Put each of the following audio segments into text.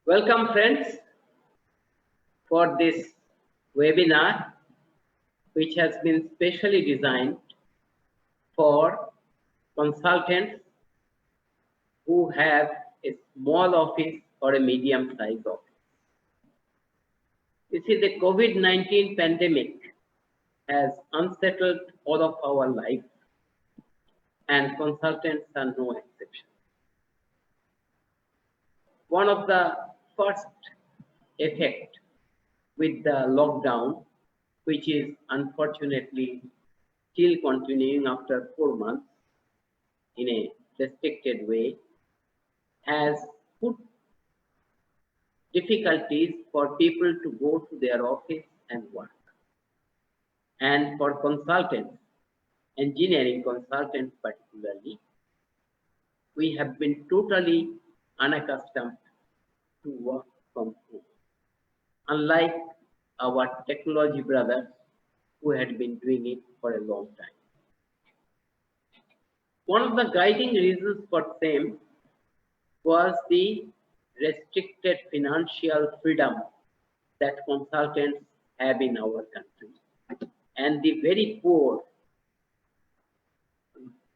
Welcome friends for this webinar which has been specially designed for consultants who have a small office or a medium sized office. You see, the COVID-19 pandemic has unsettled all of our life and consultants are no exception. One of the first effect with the lockdown, which is unfortunately still continuing after 4 months in a restricted way, has put difficulties for people to go to their office and work. And for consultants, engineering consultants particularly, we have been totally unaccustomed to work from home. Unlike our technology brothers who had been doing it for a long time. One of the guiding reasons for same was the restricted financial freedom that consultants have in our country and the very poor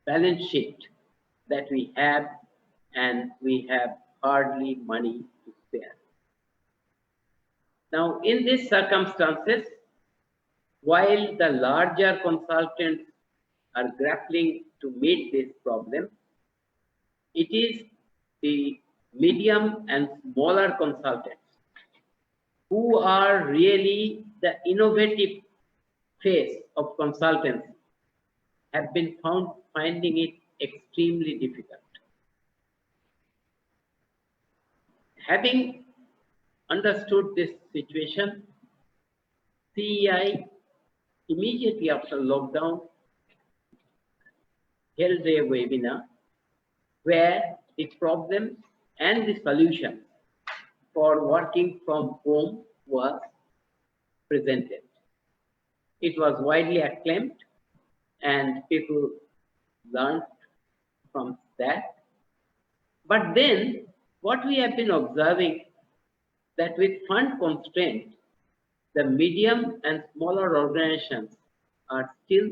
balance sheet that we have, and we have hardly money to spare. Now, in these circumstances, while the larger consultants are grappling to meet this problem, it is the medium and smaller consultants who are really the innovative phase of consultants have been finding it extremely difficult. Having understood this situation, CEI immediately after lockdown held a webinar where the problems and the solutions for working from home was presented. It was widely acclaimed and people learned from that. But then what we have been observing that with fund constraint, the medium and smaller organizations are still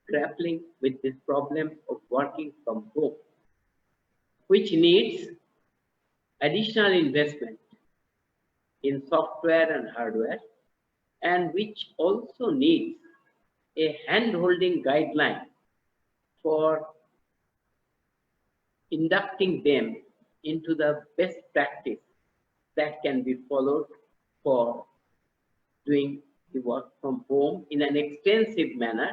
grappling with this problem of working from home, which needs additional investment in software and hardware, and which also needs a hand-holding guideline for inducting them into the best practice that can be followed for doing the work from home in an extensive manner.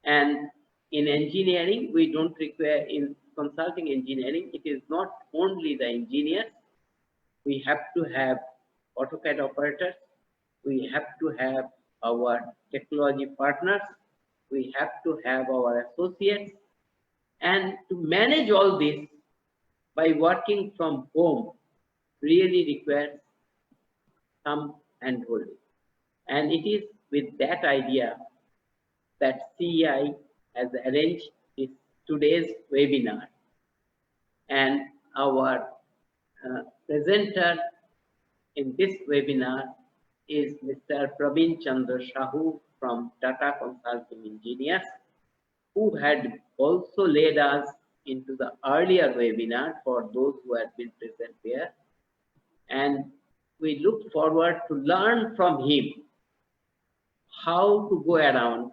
And in engineering, we don't require, in consulting engineering, it is not only the engineers. We have to have AutoCAD operators. We have to have our technology partners. We have to have our associates. And to manage all this by working from home really requires some handholding. And it is with that idea that CEI has arranged today's webinar. And our presenter in this webinar is Mr. Praveen Chandra Shahu from Tata Consulting Engineers, who had also led us into the earlier webinar for those who had been present there. And we look forward to learn from him how to go around,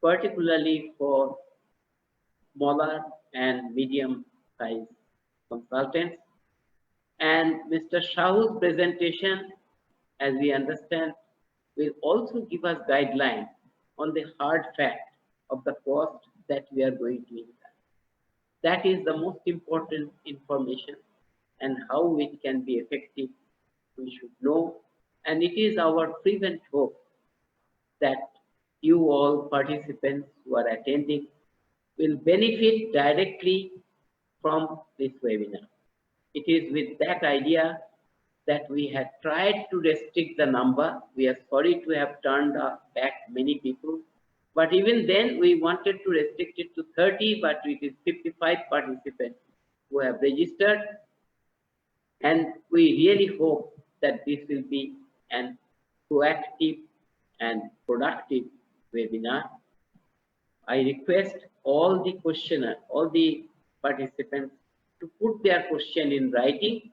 particularly for smaller and medium sized consultants. And Mr. Shahu's presentation, as we understand, will also give us guidelines on the hard fact of the cost that we are going to incur. That is the most important information, and how it can be effective we should know. And it is our fervent hope that you all participants who are attending will benefit directly from this webinar. It is with that idea that we had tried to restrict the number. We are sorry to have turned back many people, but even then we wanted to restrict it to 30, but it is 55 participants who have registered. And we really hope that this will be an proactive and productive webinar. I request all the questioner, all the participants to put their question in writing,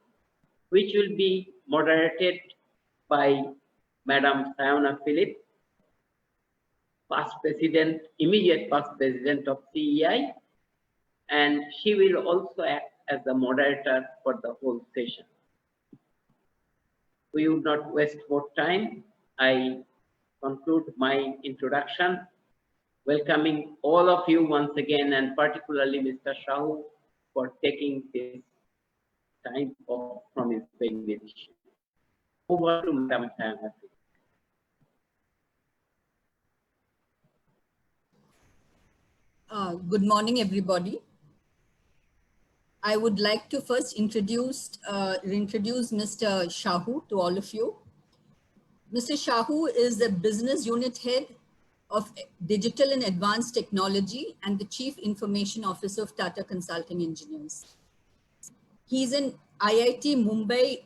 which will be moderated by Madam Sayona Philip, past president, immediate past president of CEI, and she will also act as the moderator for the whole session. We would not waste more time. I conclude my introduction, welcoming all of you once again, and particularly Mr. Shahu for taking this time off from his vacation. Over to Madam Sayona. Good morning, everybody. I would like to first introduce Mr. Shahu to all of you. Mr. Shahu is the business unit head of digital and advanced technology and the chief information officer of Tata Consulting Engineers. He's an IIT Mumbai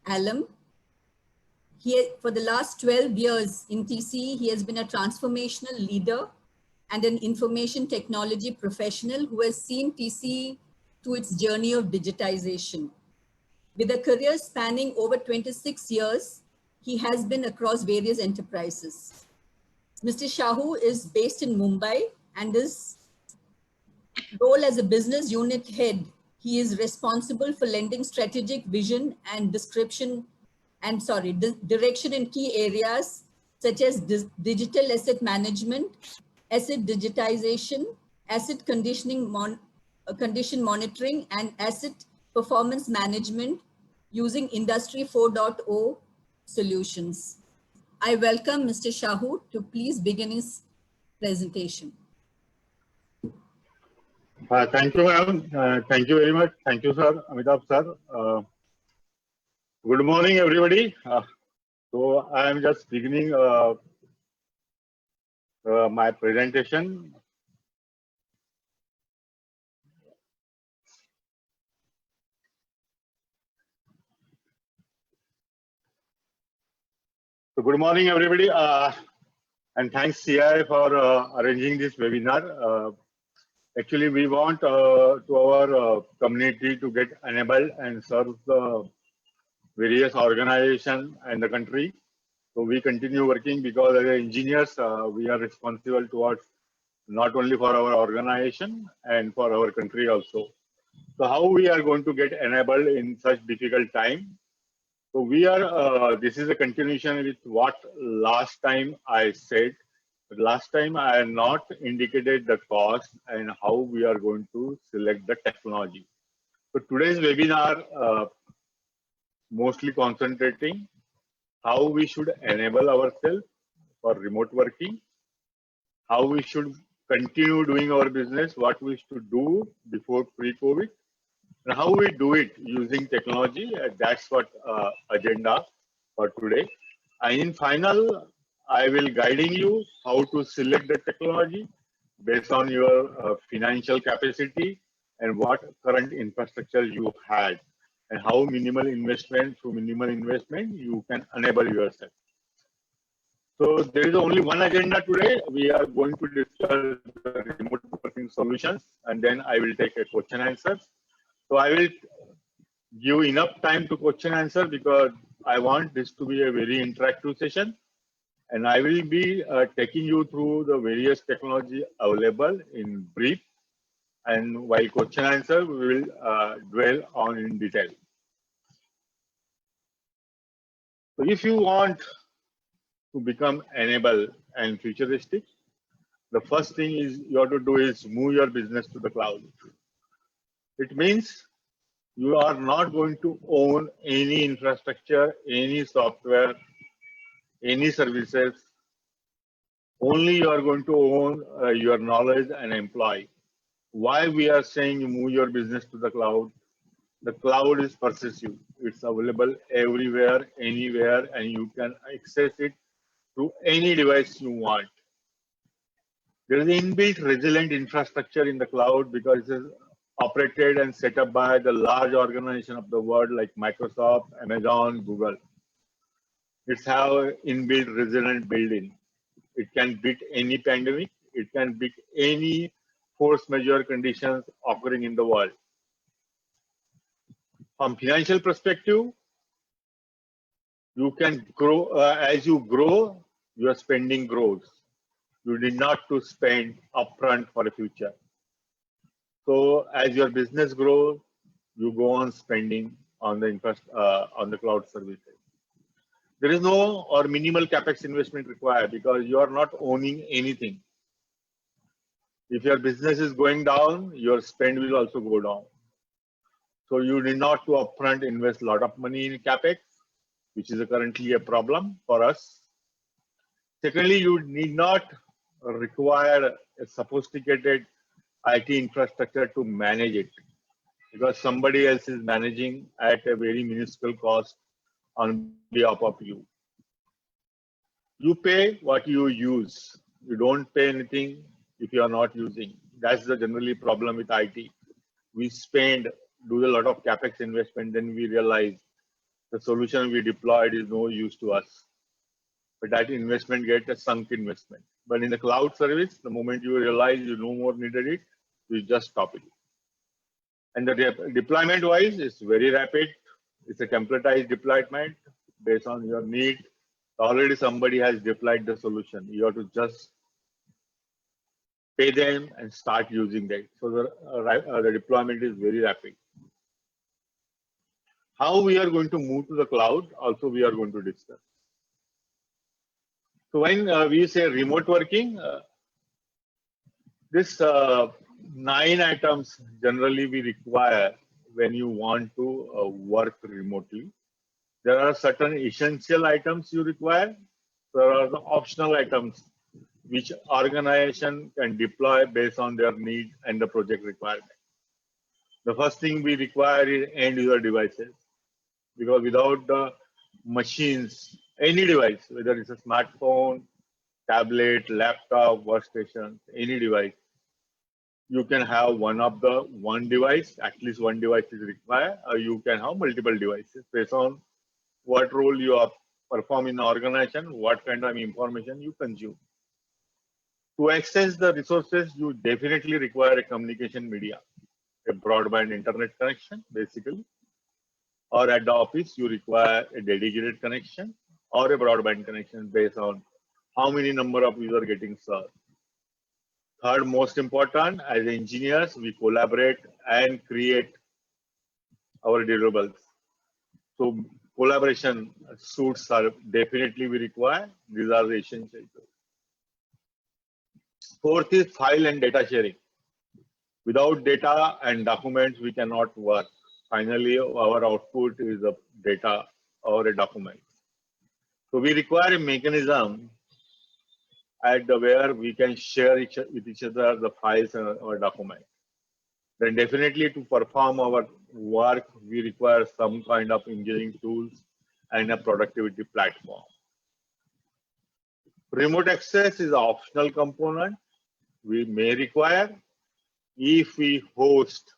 alum. For the last 12 years in TCE, he has been a transformational leader and an information technology professional who has seen TCE through its journey of digitization. With a career spanning over 26 years, he has been across various enterprises. Mr. Shahu is based in Mumbai, and his role as a business unit head, he is responsible for lending strategic vision and direction in key areas such as digital asset management, asset digitization, asset condition monitoring, and asset performance management using Industry 4.0 solutions. I welcome Mr. Shahu to please begin his presentation. Thank you, ma'am. Thank you very much. Thank you, sir. Amitabh, sir. Good morning, everybody. So I am just beginning my presentation. So good morning, everybody, and thanks CI for arranging this webinar. Actually, we want to our community to get enabled and serve the various organizations and the country. So we continue working because as engineers, we are responsible towards not only for our organization and for our country also. So how we are going to get enabled in such difficult time? So we are, this is a continuation with what last time I said. But last time I had not indicated the cost and how we are going to select the technology. So today's webinar mostly concentrating how we should enable ourselves for remote working, how we should continue doing our business, what we should do before pre-COVID, and how we do it using technology. That's what agenda for today. And in final, I will guiding you how to select the technology based on your financial capacity and what current infrastructure you had, and how minimal investment you can enable yourself. So there is only one agenda today. We are going to discuss the remote working solutions, and then I will take a question answers. So I will give enough time to question answer because I want this to be a very interactive session, and I will be taking you through the various technology available in brief, and while question answer we will dwell on in detail. So if you want to become enabled and futuristic, the first thing is you have to do is move your business to the cloud. It means you are not going to own any infrastructure, any software, any services. Only you are going to own your knowledge and employee. Why we are saying you move your business to the cloud? The cloud is pervasive. It's available everywhere, anywhere, and you can access it through any device you want. There is inbuilt resilient infrastructure in the cloud because operated and set up by the large organization of the world like Microsoft, Amazon, Google. It's have inbuilt resilient building. It can beat any pandemic. It can beat any force majeure conditions occurring in the world. From financial perspective, you can grow as you grow, your spending grows. You need not to spend upfront for the future. So as your business grows, you go on spending on the cloud services. There is no or minimal capex investment required because you are not owning anything. If your business is going down, your spend will also go down. So you need not to upfront invest a lot of money in capex, which is currently a problem for us. Secondly, you need not require a sophisticated IT infrastructure to manage it because somebody else is managing at a very minuscule cost on behalf of you. You pay what you use. You don't pay anything if you are not using. That's the generally problem with IT. We spend, do a lot of capex investment, then we realize the solution we deployed is no use to us. But that investment gets a sunk investment. But in the cloud service, the moment you realize you no more needed it, you just stop it. And the deployment wise is very rapid. It's a templatized deployment based on your need. Already somebody has deployed the solution. You have to just pay them and start using that. So the deployment is very rapid. How we are going to move to the cloud, also we are going to discuss. So when we say remote working, this 9 items generally we require when you want to work remotely. There are certain essential items you require. There are the optional items which organization can deploy based on their need and the project requirement. The first thing we require is end user devices, because without the machines, any device, whether it's a smartphone, tablet, laptop, workstation, any device, you can have one device, at least one device is required, or you can have multiple devices based on what role you are perform in the organization, what kind of information you consume. To access the resources, you definitely require a communication media, a broadband internet connection, basically, or at the office, you require a dedicated connection or a broadband connection based on how many number of users are getting served. Third, most important, as engineers, we collaborate and create our deliverables. So collaboration suits are definitely we require. These are the essentials. Fourth is file and data sharing. Without data and documents, we cannot work. Finally, our output is a data or a document. So we require a mechanism at where we can share with each other the files and our document. Then definitely to perform our work, we require some kind of engineering tools and a productivity platform. Remote access is an optional component we may require if we host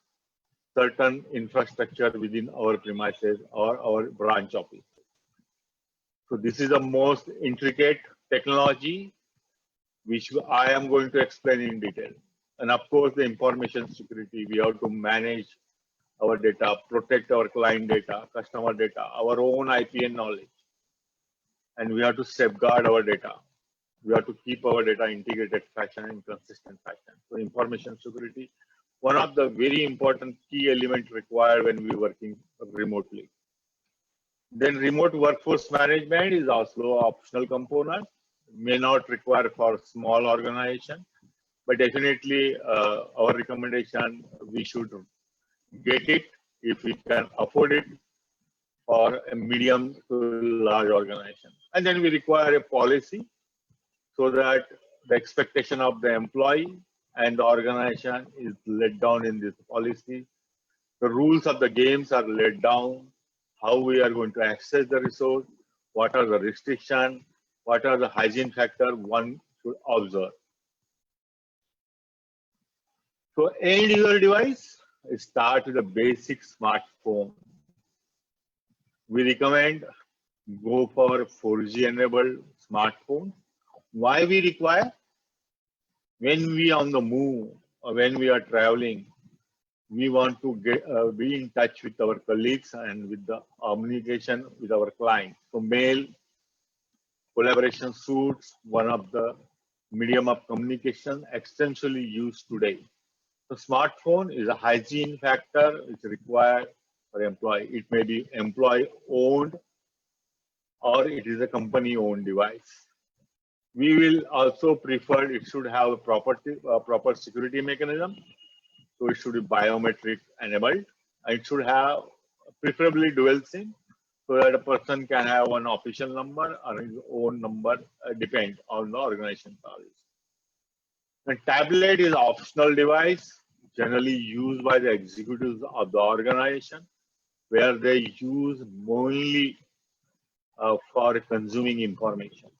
certain infrastructure within our premises or our branch office. So this is the most intricate technology which I am going to explain in detail. And of course, the information security, we have to manage our data, protect our client data, customer data, our own IPN knowledge. And we have to safeguard our data. We have to keep our data integrated fashion and consistent fashion. So information security, one of the very important key elements required when we are working remotely. Then remote workforce management is also an optional component, may not require for small organization, but definitely our recommendation, we should get it if we can afford it for a medium to large organization. And then we require a policy so that the expectation of the employee and the organization is laid down in this policy. The rules of the games are laid down, how we are going to access the resource, what are the restrictions, what are the hygiene factors one should observe. So end user device, start with a basic smartphone. We recommend go for 4G enabled smartphone. Why we require? When we on the move or when we are traveling, we want to get be in touch with our colleagues and with the communication with our clients. So mail collaboration suits one of the medium of communication extensively used today. The smartphone is a hygiene factor which is required for employee. It may be employee owned or it is a company owned device. We will also prefer it should have a proper security mechanism. So it should be biometric enabled. It should have preferably dual SIM so that a person can have one official number or his own number, depend on the organization policy. The tablet is an optional device generally used by the executives of the organization where they use mainly for consuming information.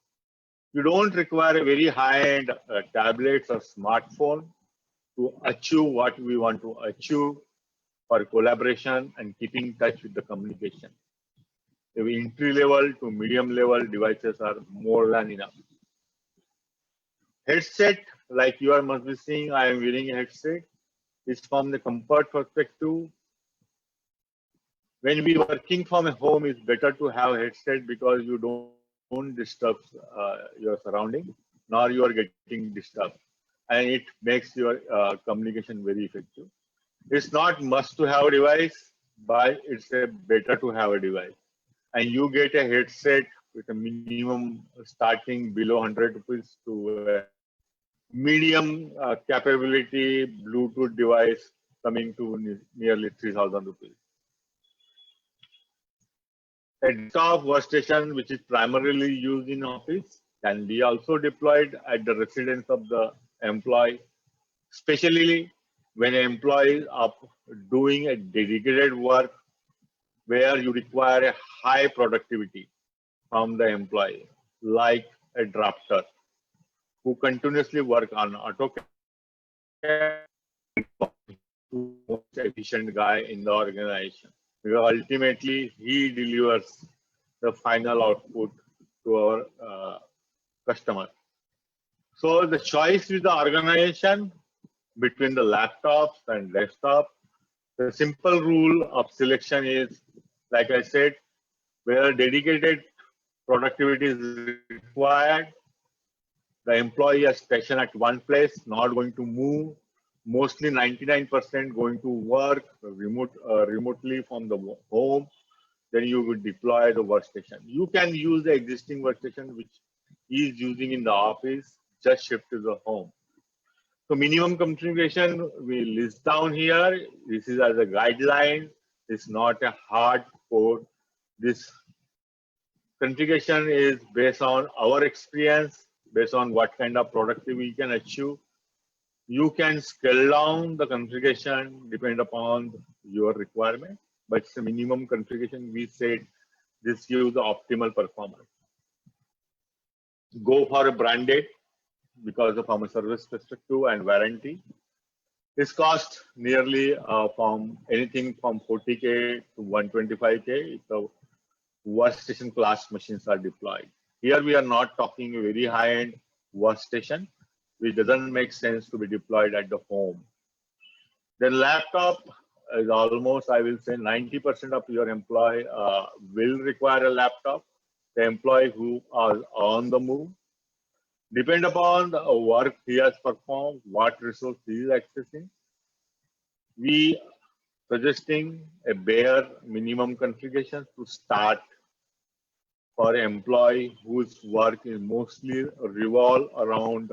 You don't require a very high-end tablets or smartphone to achieve what we want to achieve for collaboration and keeping in touch with the communication. The entry level to medium level devices are more than enough. Headset, like you must be seeing, I am wearing a headset. It's from the comfort perspective. When we are working from a home, it's better to have a headset because you don't disturb your surrounding, nor you are getting disturbed. And it makes your communication very effective. It's not must to have a device, but it's a better to have a device. And you get a headset with a minimum starting below 100 rupees to a medium capability Bluetooth device coming to nearly 3,000 rupees. A desktop workstation, which is primarily used in office, can be also deployed at the residence of the employee, especially when employees are doing a dedicated work where you require a high productivity from the employee, like a drafter who continuously work on AutoCAD, most efficient guy in the organization. Because ultimately, he delivers the final output to our customer. So the choice with the organization between the laptops and desktop, the simple rule of selection is, like I said, where dedicated productivity is required, the employee is stationed at one place, not going to move. Mostly 99% going to work remotely from the home. Then you would deploy the workstation. You can use the existing workstation which he is using in the office, just shift to the home. So minimum configuration we list down here. This is as a guideline. It's not a hard code. This configuration is based on our experience, based on what kind of productivity we can achieve. You can scale down the configuration depend upon your requirement, but it's a minimum configuration. We said this gives the optimal performance. Go for a branded because from a service perspective and warranty. This cost nearly from anything from 40K to 125K if the workstation class machines are deployed. Here we are not talking a very high-end workstation, which doesn't make sense to be deployed at the home. Then laptop is almost, I will say, 90% of your employee will require a laptop. The employee who are on the move. Depend upon the work he has performed, what resource he is accessing. We suggesting a bare minimum configuration to start for an employee whose work is mostly revolve around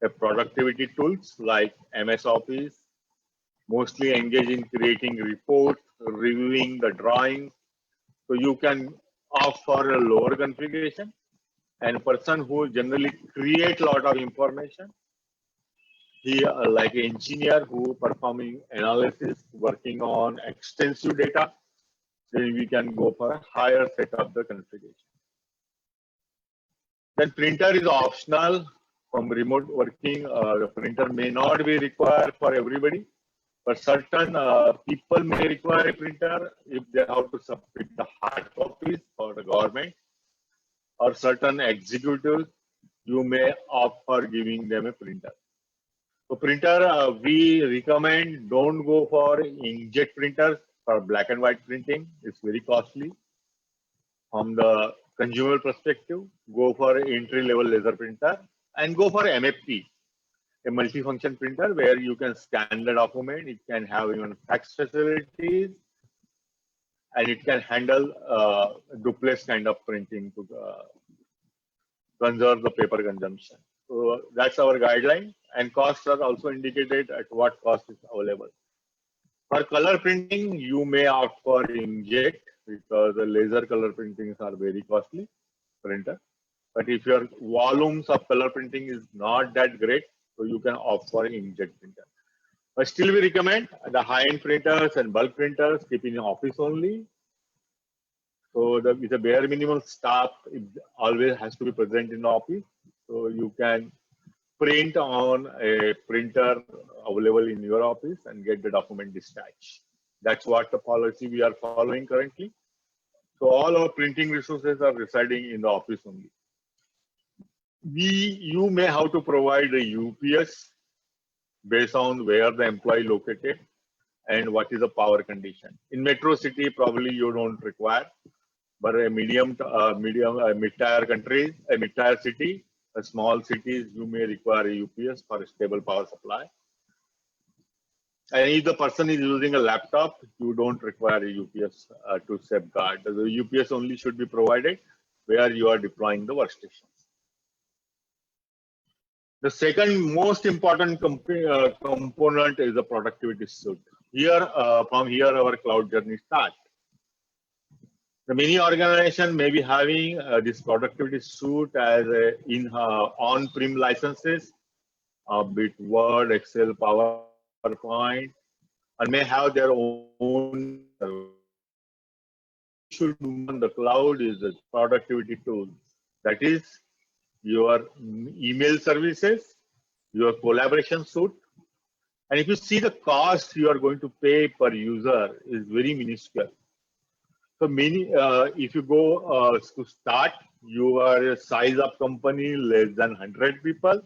a productivity tools like MS Office, mostly engage in creating reports, reviewing the drawings. So you can opt for a lower configuration. And a person who generally create a lot of information, he like an engineer who performing analysis, working on extensive data, then we can go for a higher set of the configuration. Then printer is optional from remote working. The printer may not be required for everybody. but certain people may require a printer if they have to submit the hard copies for the government, or certain executives, you may opt for giving them a printer. So printer, we recommend don't go for inkjet printers for black and white printing. It's very costly. From the consumer perspective, go for entry-level laser printer and go for MFP, a multifunction printer where you can scan the document. It can have even fax facilities, and it can handle duplex kind of printing to conserve the paper consumption. So that's our guideline, and costs are also indicated at what cost is available. For color printing, you may opt for inkjet because the laser color printings are very costly printer. But if your volumes of color printing is not that great, so you can opt for inkjet printer. But still, we recommend the high-end printers and bulk printers keep in office only. So with a bare minimum staff, it always has to be present in the office. So you can print on a printer available in your office and get the document dispatched. That's what the policy we are following currently. So all our printing resources are residing in the office only. You may have to provide a UPS based on where the employee located and what is the power condition. In metro city, probably you don't require, but a mid-tier country, a mid-tier city, a small cities, you may require a UPS for a stable power supply. And if the person is using a laptop, you don't require a UPS to safeguard. The UPS only should be provided where you are deploying the workstations. The second most important component is the productivity suite. Here, from here, our cloud journey starts. The many organizations may be having this productivity suite as in on-prem licenses, be it Word, Excel, PowerPoint, and may have their own. Should on the cloud is a productivity tool. That is your email services, your collaboration suite. And if you see the cost you are going to pay per user is very minuscule. So many, if you go to start, you are a size of company less than 100 people.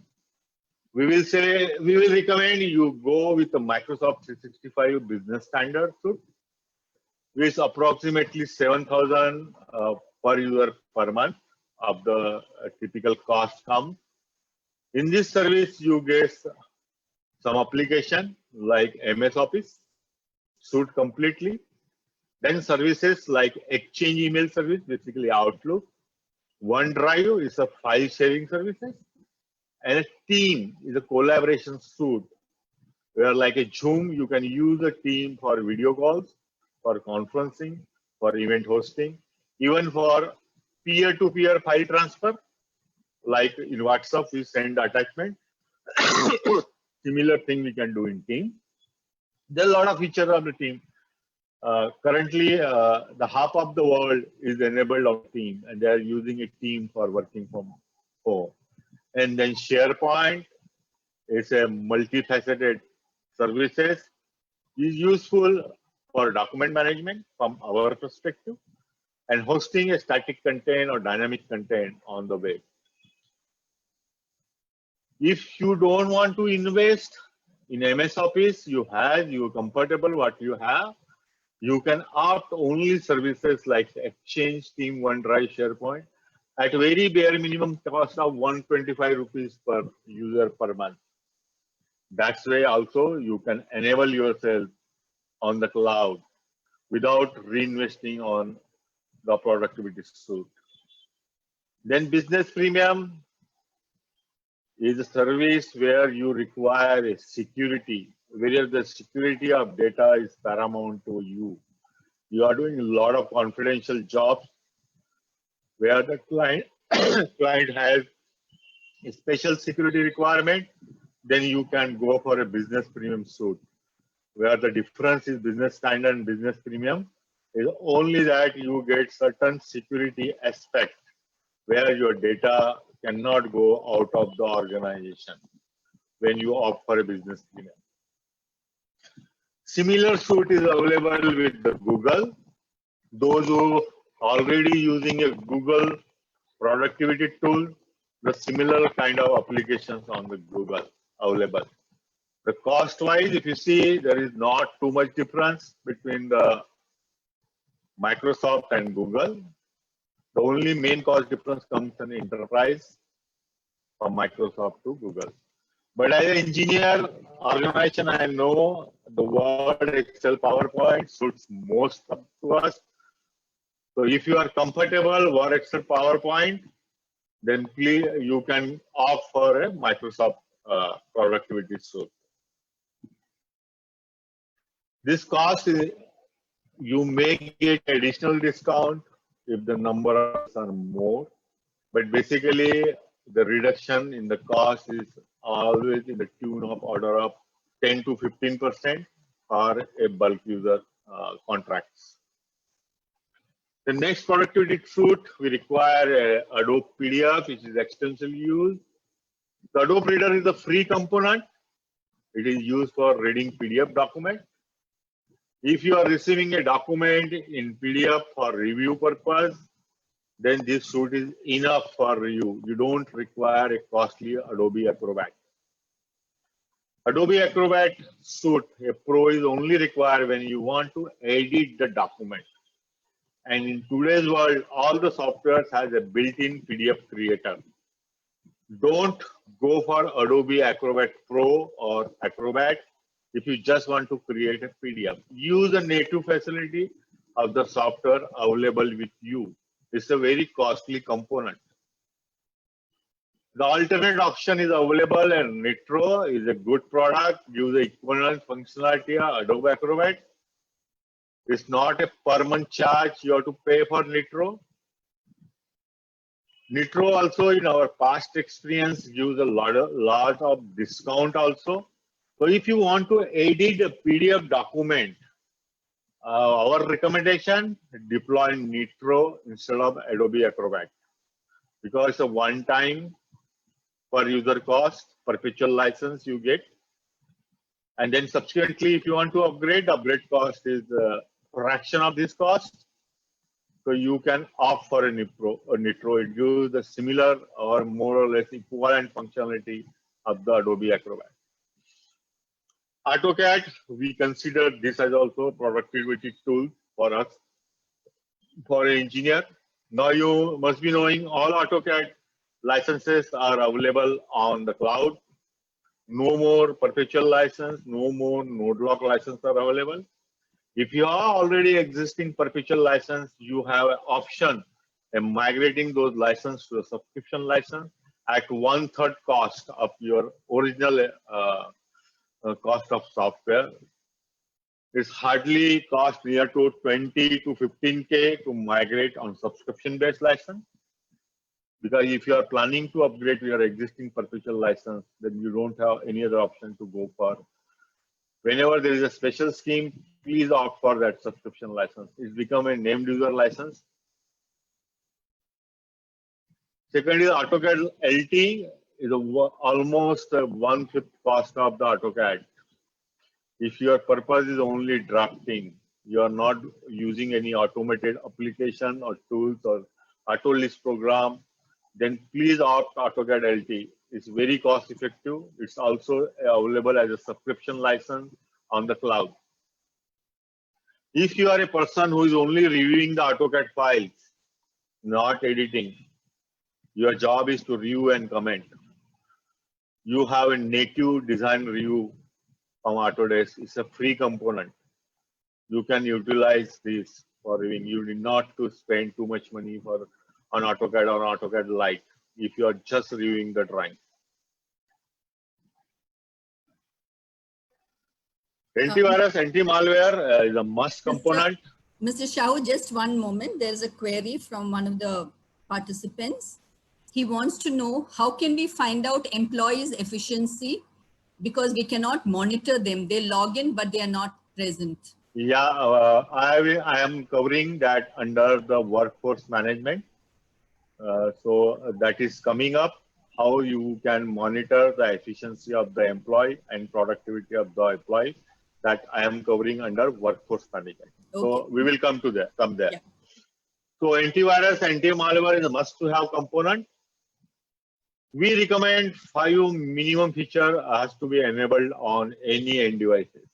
We will recommend you go with the Microsoft 365 Business Standard suite, which is approximately 7,000 per user per month of the typical cost comes. In this service, you get some application like MS Office, suite completely. Then services like Exchange email service, basically Outlook. OneDrive is a file sharing services. And a Team is a collaboration suite where like a Zoom, you can use a team for video calls, for conferencing, for event hosting, even for peer-to-peer file transfer. Like in WhatsApp, we send attachment. Similar thing we can do in Team. There are a lot of features of the Team. Currently, the half of the world is enabled of Team, and they are using a Team for working from home. And then SharePoint is a multifaceted services. Is useful for document management from our perspective, and hosting a static content or dynamic content on the web. If you don't want to invest in MS Office, you're comfortable what you have. You can opt only services like Exchange, Team, OneDrive, SharePoint at very bare minimum cost of 125 rupees per user per month. That's way also you can enable yourself on the cloud without reinvesting on the productivity suite. Then Business Premium is a service where you require a security, where the security of data is paramount to you. You are doing a lot of confidential jobs where the client has a special security requirement, then you can go for a Business Premium suite, where the difference is Business Standard and Business Premium is only that you get certain security aspect where your data cannot go out of the organization when you opt for a Business Premium. Similar suite is available with the Google. Those who already using a Google productivity tool, the similar kind of applications on the Google available. The cost wise, if you see, there is not too much difference between the Microsoft and Google. The only main cost difference comes in enterprise from Microsoft to Google. But as an engineer organization, I know the Word, Excel, PowerPoint suits most to us. So if you are comfortable Word, Excel, PowerPoint, then please you can opt for a Microsoft productivity suite. This cost is, you may get additional discount if the numbers are more, but basically the reduction in the cost is always in the tune of order of 10 to 15% for a bulk user contracts. The next productivity suite, we require Adobe PDF, which is extensively used. The Adobe Reader is a free component. It is used for reading PDF document. If you are receiving a document in PDF for review purpose, then this suite is enough for you. You don't require a costly Adobe Acrobat. Adobe Acrobat suite, a pro is only required when you want to edit the document. And in today's world, all the softwares has a built-in PDF creator. Don't go for Adobe Acrobat Pro or Acrobat if you just want to create a PDF. Use the native facility of the software available with you. It's a very costly component. The alternate option is available, and Nitro is a good product, gives the equivalent functionality of Adobe Acrobat. It's not a per month charge you have to pay for Nitro. Nitro also, in our past experience, gives a lot of discount also. So if you want to edit a PDF document, our recommendation, deploy Nitro instead of Adobe Acrobat, because it's a one-time per user cost, perpetual license you get. And then subsequently, if you want to upgrade cost is a fraction of this cost. So you can opt for a Nitro. It gives the similar or more or less equivalent functionality of the Adobe Acrobat. AutoCAD, we consider this as also a productivity tool for us, for an engineer. Now you must be knowing all AutoCAD licenses are available on the cloud. No more perpetual license, no more node lock license are available. If you are already existing perpetual license, you have an option in migrating those licenses to a subscription license at 1/3 cost of your original cost of software. It's hardly cost near to 20 to 15K to migrate on subscription-based license. Because if you are planning to upgrade to your existing perpetual license, then you don't have any other option to go for. Whenever there is a special scheme, please opt for that subscription license. It's become a named user license. Second is AutoCAD LT is almost 1/5 cost of the AutoCAD. If your purpose is only drafting, you are not using any automated application or tools or auto list program, then please opt AutoCAD LT. It's very cost effective. It's also available as a subscription license on the cloud. If you are a person who is only reviewing the AutoCAD files, not editing, your job is to review and comment. You have a native design review from Autodesk. It's a free component. You can utilize this for reviewing. You need not to spend too much money on AutoCAD or AutoCAD Lite if you are just reviewing the drawing. Antivirus, anti-malware is a must component. Mr. Shahu, just one moment. There's a query from one of the participants. He wants to know how can we find out employees' efficiency because we cannot monitor them. They log in, but they are not present. Yeah, I am covering that under the workforce management. So that is coming up, how you can monitor the efficiency of the employee and productivity of the employee. that I am covering under workforce management. So Okay. we will come there. Yeah. So antivirus, anti-malware is a must-to-have component. We recommend 5 minimum feature has to be enabled on any end devices.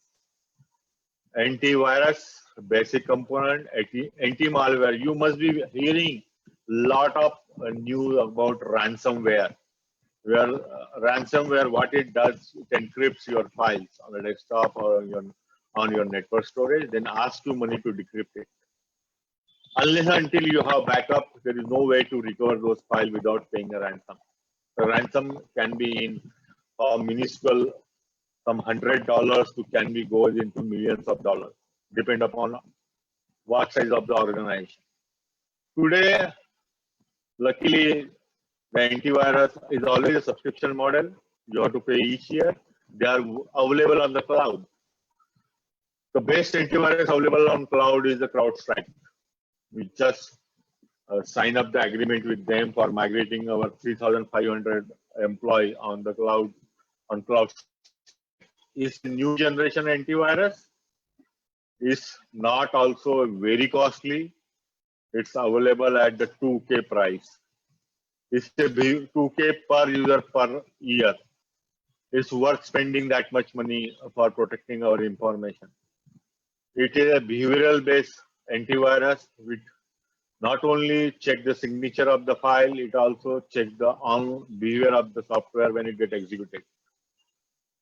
Antivirus, basic component, anti-malware. You must be hearing lot of news about ransomware. Where ransomware, what it does, it encrypts your files on the desktop or on your network storage, then asks you money to decrypt it. Unless until you have backup, there is no way to recover those files without paying a ransom. The ransom can be in minuscule, from $100 to can be goes into millions of dollars, depend upon what size of the organization. Today, luckily, the antivirus is always a subscription model. You have to pay each year. They are available on the cloud. The best antivirus available on cloud is the CrowdStrike. We just sign up the agreement with them for migrating our 3,500 employees on the cloud. On cloud, is new generation antivirus. Is not also very costly. It's available at the 2K price. It's a 2K per user per year. It's worth spending that much money for protecting our information. It is a behavioral based antivirus which not only check the signature of the file, it also check the behavior of the software when it gets executed.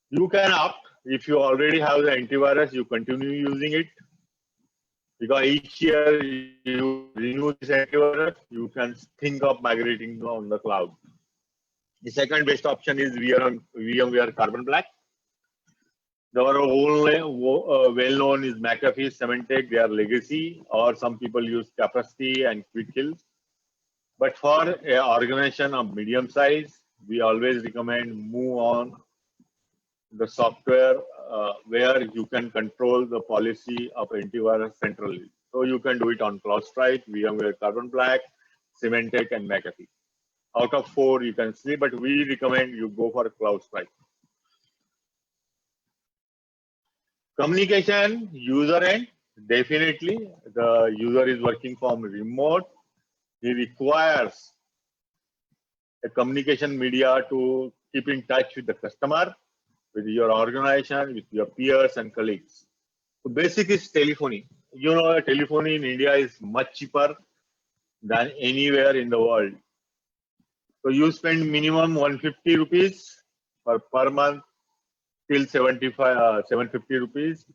You can opt, if you already have the antivirus, you continue using it. Because each year you renew this antivirus, you can think of migrating on the cloud. The second best option is VMware Carbon Black. Our only well-known is McAfee, Symantec, they are legacy, or some people use Capacity and QuickHill. But for an organization of medium size, we always recommend move on the software where you can control the policy of antivirus centrally. So you can do it on CrowdStrike, VMware Carbon Black, Symantec, and McAfee. Out of 4 you can see, but we recommend you go for CrowdStrike. Communication, user end, definitely the user is working from remote. He requires a communication media to keep in touch with the customer, with your organization, with your peers and colleagues. So basic is telephony. You know, telephony in India is much cheaper than anywhere in the world. So you spend minimum 150 rupees per month till 750 rupees.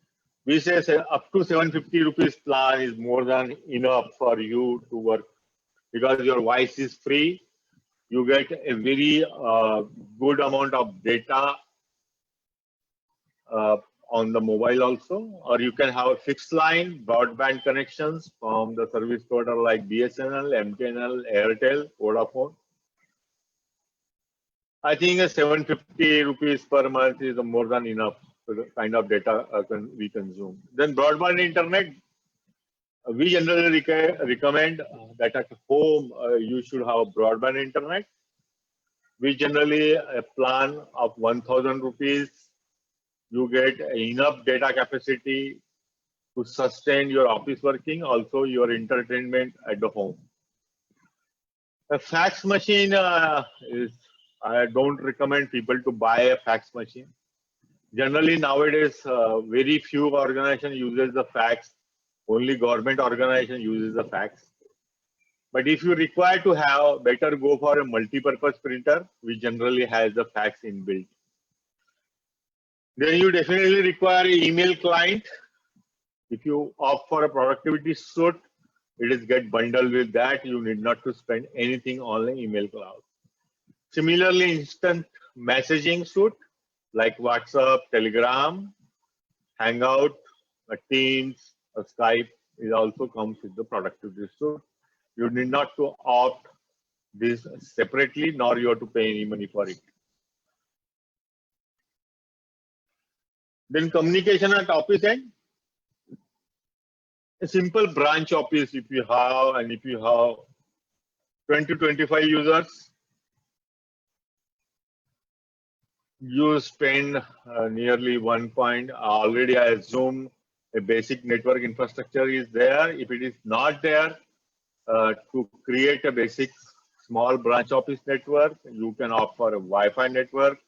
We say up to 750 rupees plan is more than enough for you to work because your voice is free. You get a very good amount of data on the mobile also, or you can have a fixed line broadband connections from the service provider like BSNL, MTNL, Airtel, Vodafone. I think 750 rupees per month is more than enough for the kind of data we consume. Then broadband internet, we generally recommend that at home you should have broadband internet. We generally a plan of 1,000 rupees. You get enough data capacity to sustain your office working, also your entertainment at the home. A fax machine I don't recommend people to buy a fax machine. Generally nowadays, very few organizations uses the fax. Only government organization uses the fax. But if you require to have, better go for a multi-purpose printer, which generally has the fax inbuilt. Then you definitely require an email client. If you opt for a productivity suite, it is get bundled with that. You need not to spend anything on the email cloud. Similarly, instant messaging suite like WhatsApp, Telegram, Hangout, Teams, Skype, it also comes with the productivity suite. You need not to opt this separately, nor you have to pay any money for it. Then communication at office end. A simple branch office if you have, and if you have 20 to 25 users, you spend nearly 1 point. Already, I assume a basic network infrastructure is there. If it is not there, to create a basic small branch office network, you can opt for a Wi-Fi network,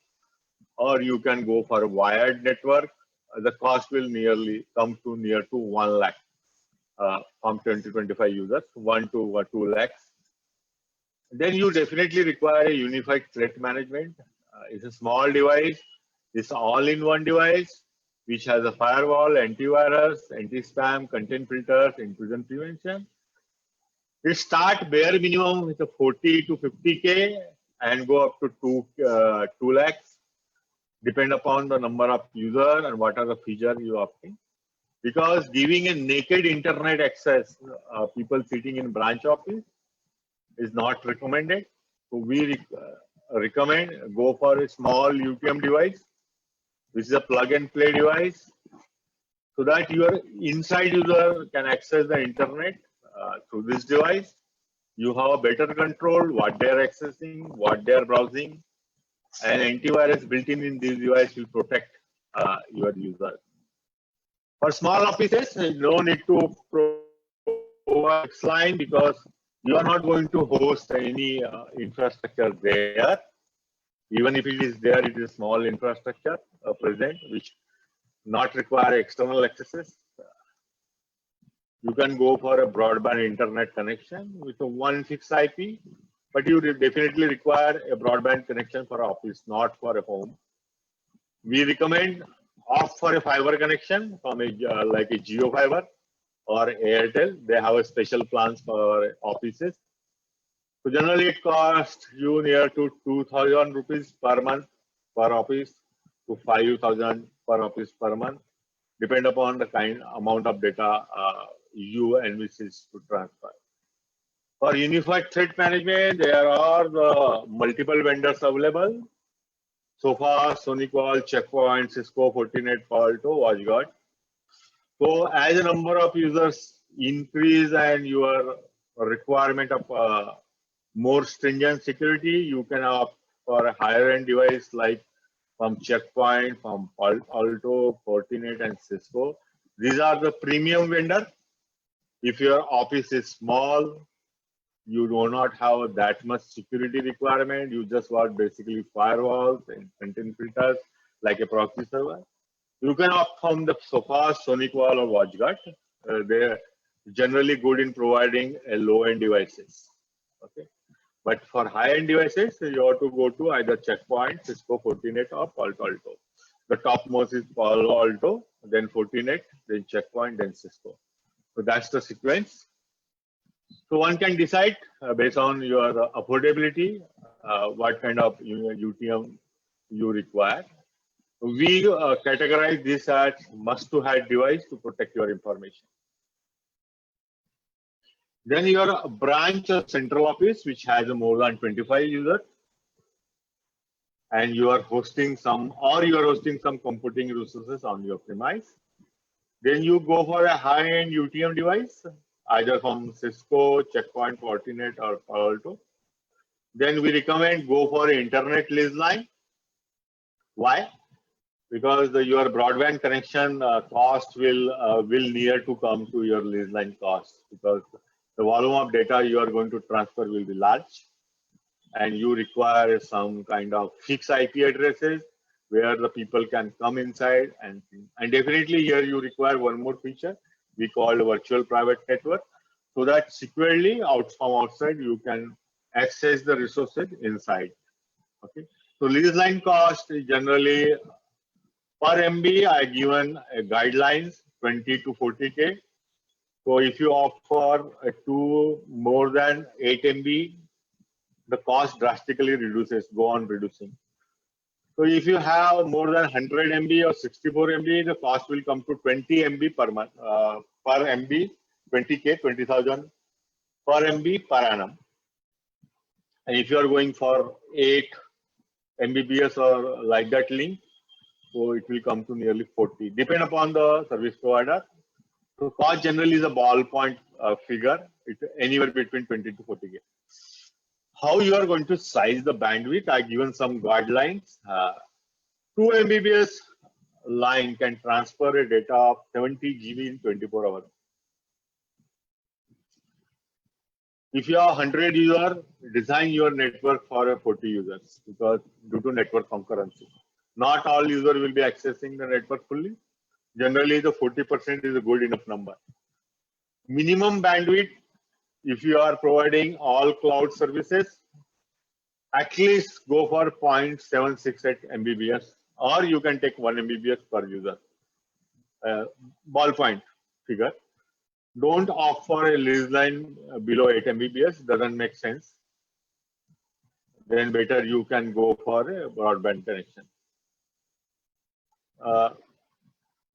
or you can go for a wired network. The cost will nearly come to near to 1 lakh from 20 to 25 users, 1 to 2 lakhs. Then you definitely require a unified threat management. It's a small device. It's all-in-one device, which has a firewall, antivirus, anti-spam, content filters, intrusion prevention. We start bare minimum with a 40 to 50K and go up to 2 lakhs, depend upon the number of users and what are the features you are opting. Because giving a naked internet access, people sitting in branch office, is not recommended. So we recommend go for a small UTM device, which is a plug and play device, so that your inside user can access the internet through this device. You have a better control what they are accessing, what they are browsing, and antivirus built in this device will protect your users. For small offices, no need to provide Xline because you are not going to host any infrastructure there. Even if it is there, it is small infrastructure present, which not require external accesses. You can go for a broadband internet connection with a one fixed IP, but you definitely require a broadband connection for office, not for a home. We recommend opt for a fiber connection from a like a Jio Fiber or Airtel. They have a special plans for offices. So generally it costs you near to 2,000 rupees per month per office to 5,000 per office per month, depend upon the kind amount of data you envisage to transfer. For unified threat management, there are multiple vendors available. So far, SonicWall, Checkpoint, Cisco, Fortinet, Palo Alto, WatchGuard. So as a number of users increase and your requirement of more stringent security, you can opt for a higher end device like from Checkpoint, from Palo Alto, Fortinet, and Cisco. These are the premium vendor. If your office is small, you do not have that much security requirement. You just want basically firewalls and content filters like a proxy server. You can opt from the SOFA, SonicWall, or WatchGuard. They're generally good in providing a low-end devices. Okay, but for high-end devices, you have to go to either Checkpoint, Cisco, Fortinet, or Palo Alto. The topmost is Palo Alto, then Fortinet, then Checkpoint, then Cisco. So that's the sequence. So one can decide based on your affordability what kind of UTM you require. We categorize this as must-to-have device to protect your information. Then your branch or central office, which has more than 25 users, and you are hosting some, or you are hosting some computing resources on your premise. Then you go for a high-end UTM device, either from Cisco, Checkpoint, Fortinet, or Palo Alto. Then we recommend go for an internet lease line. Why? Because your broadband connection cost will near to come to your lease line cost, because the volume of data you are going to transfer will be large, and you require some kind of fixed IP addresses where the people can come inside, and definitely here you require one more feature we call virtual private network, so that securely from outside you can access the resources inside. Okay, so lease line cost is generally per MB. I given guidelines 20 to 40K. So if you offer to more than 8 MB, the cost drastically reduces, go on reducing. So if you have more than 100 MB or 64 MB, the cost will come to 20 MB per month, per MB, 20K, 20,000 per MB per annum. And if you are going for 8 Mbps or like that link, so it will come to nearly 40, depend upon the service provider. So cost generally is a ballpoint figure, it's anywhere between 20 to 40K. How you are going to size the bandwidth? I given some guidelines. 2 Mbps line can transfer a data of 70 GB in 24 hours. If you have 100 users, design your network for a 40 users because due to network concurrency. Not all users will be accessing the network fully. Generally, the 40% is a good enough number. Minimum bandwidth, if you are providing all cloud services, at least go for 0.768 Mbps, or you can take 1 Mbps per user. Ballpoint figure. Don't opt for a lease line below 8 Mbps, doesn't make sense. Then better you can go for a broadband connection.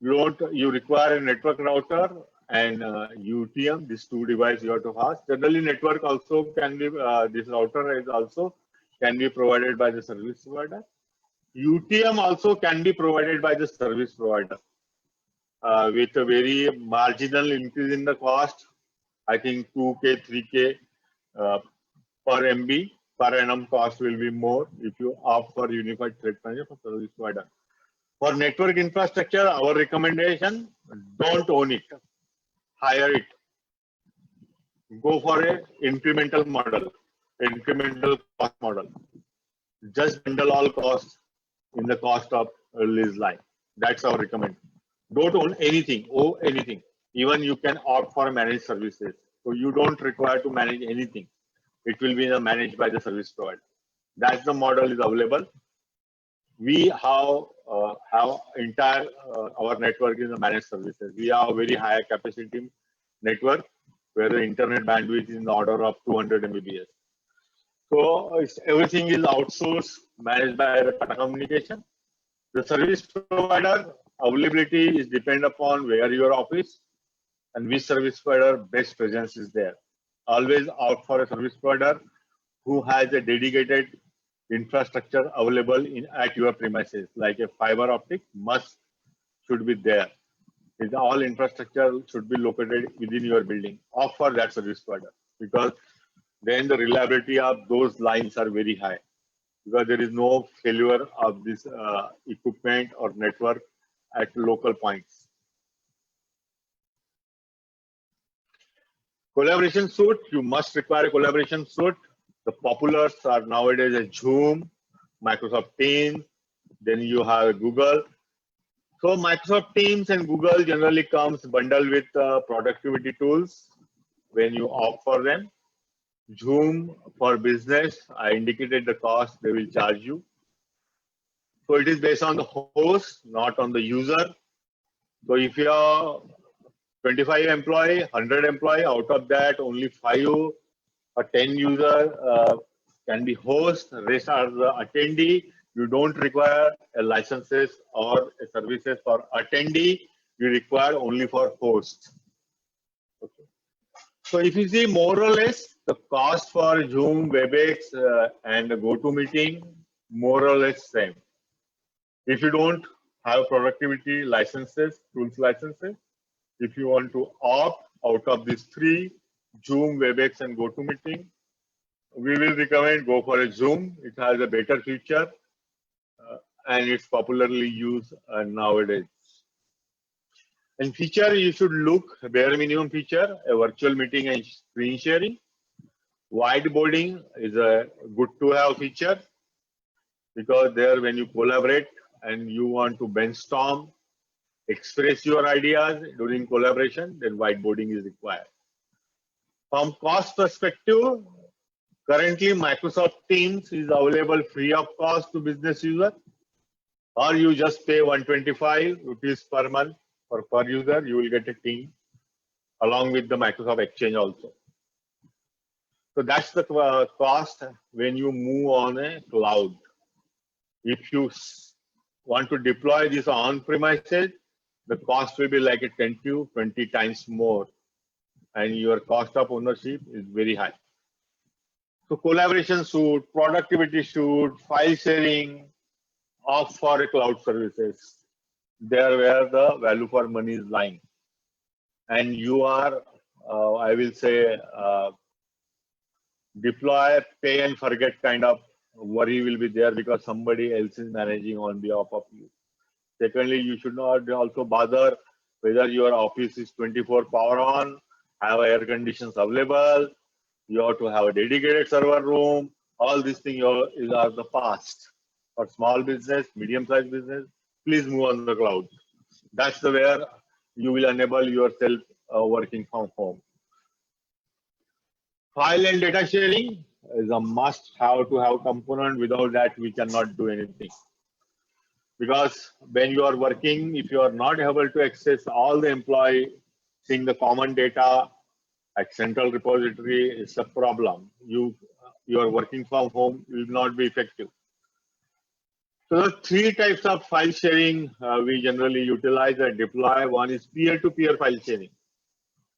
You require a network router and UTM, these two devices you have to have. Generally, network also can be, this router is also can be provided by the service provider. UTM also can be provided by the service provider with a very marginal increase in the cost. I think 2K, 3K per MB per annum cost will be more if you opt for unified thread manager for service provider. For network infrastructure, our recommendation, don't own it, hire it. Go for a incremental model, incremental cost model. Just bundle all costs in the cost of a lease line. That's our recommendation. Don't own anything, owe anything. Even you can opt for managed services. So you don't require to manage anything. It will be managed by the service provider. That's the model is available. We have entire our network is a managed services. We have a very high capacity network where the internet bandwidth is in the order of 200 Mbps. So everything is outsourced, managed by the Tata Communication. The service provider availability is depend upon where your office and which service provider best presence is there. Always opt for a service provider who has a dedicated infrastructure available at your premises, like a fiber optic should be there. All infrastructure should be located within your building. Opt for that service provider because then the reliability of those lines are very high because there is no failure of this equipment or network at local points. Collaboration suite, you must require a collaboration suite. The populars are nowadays a Zoom, Microsoft Teams, then you have Google. So Microsoft Teams and Google generally comes bundled with productivity tools when you opt for them. Zoom for business, I indicated the cost they will charge you. So it is based on the host, not on the user. So if you are 25 employee, 100 employee, out of that only 5 or 10 user can be host, rest are the attendee. You don't require a licenses or a services for attendee. You require only for host. Okay. So if you see more or less the cost for Zoom, WebEx and GoToMeeting, more or less same. If you don't have productivity licenses, tools licenses, if you want to opt out of these 3, Zoom, WebEx and GoToMeeting, we will recommend go for a Zoom. It has a better feature and it's popularly used nowadays. And feature, you should look bare minimum feature, a virtual meeting and screen sharing. Whiteboarding is a good to have feature because there when you collaborate and you want to brainstorm, express your ideas during collaboration, then whiteboarding is required. From cost perspective, currently Microsoft Teams is available free of cost to business user, or you just pay 125 rupees per month or per user, you will get a team along with the Microsoft Exchange also. So that's the cost when you move on a cloud. If you want to deploy this on premises, the cost will be like a 10 to 20 times more and your cost of ownership is very high. So collaboration suite, productivity suite, file sharing, opt for a cloud services. There where the value for money is lying. And you are, I will say, deploy, pay and forget kind of worry will be there because somebody else is managing on behalf of you. Secondly, you should not also bother whether your office is 24 power on, have air conditions available, you have to have a dedicated server room. All these things are the past. For small business, medium-sized business, please move on the cloud. That's the where you will enable yourself working from home. File and data sharing is a must-have to have component. Without that, we cannot do anything. Because when you are working, if you are not able to access all the employee, seeing the common data at central repository, is a problem. You are working from home will not be effective. So the three types of file sharing we generally utilize and deploy. One is peer-to-peer file sharing,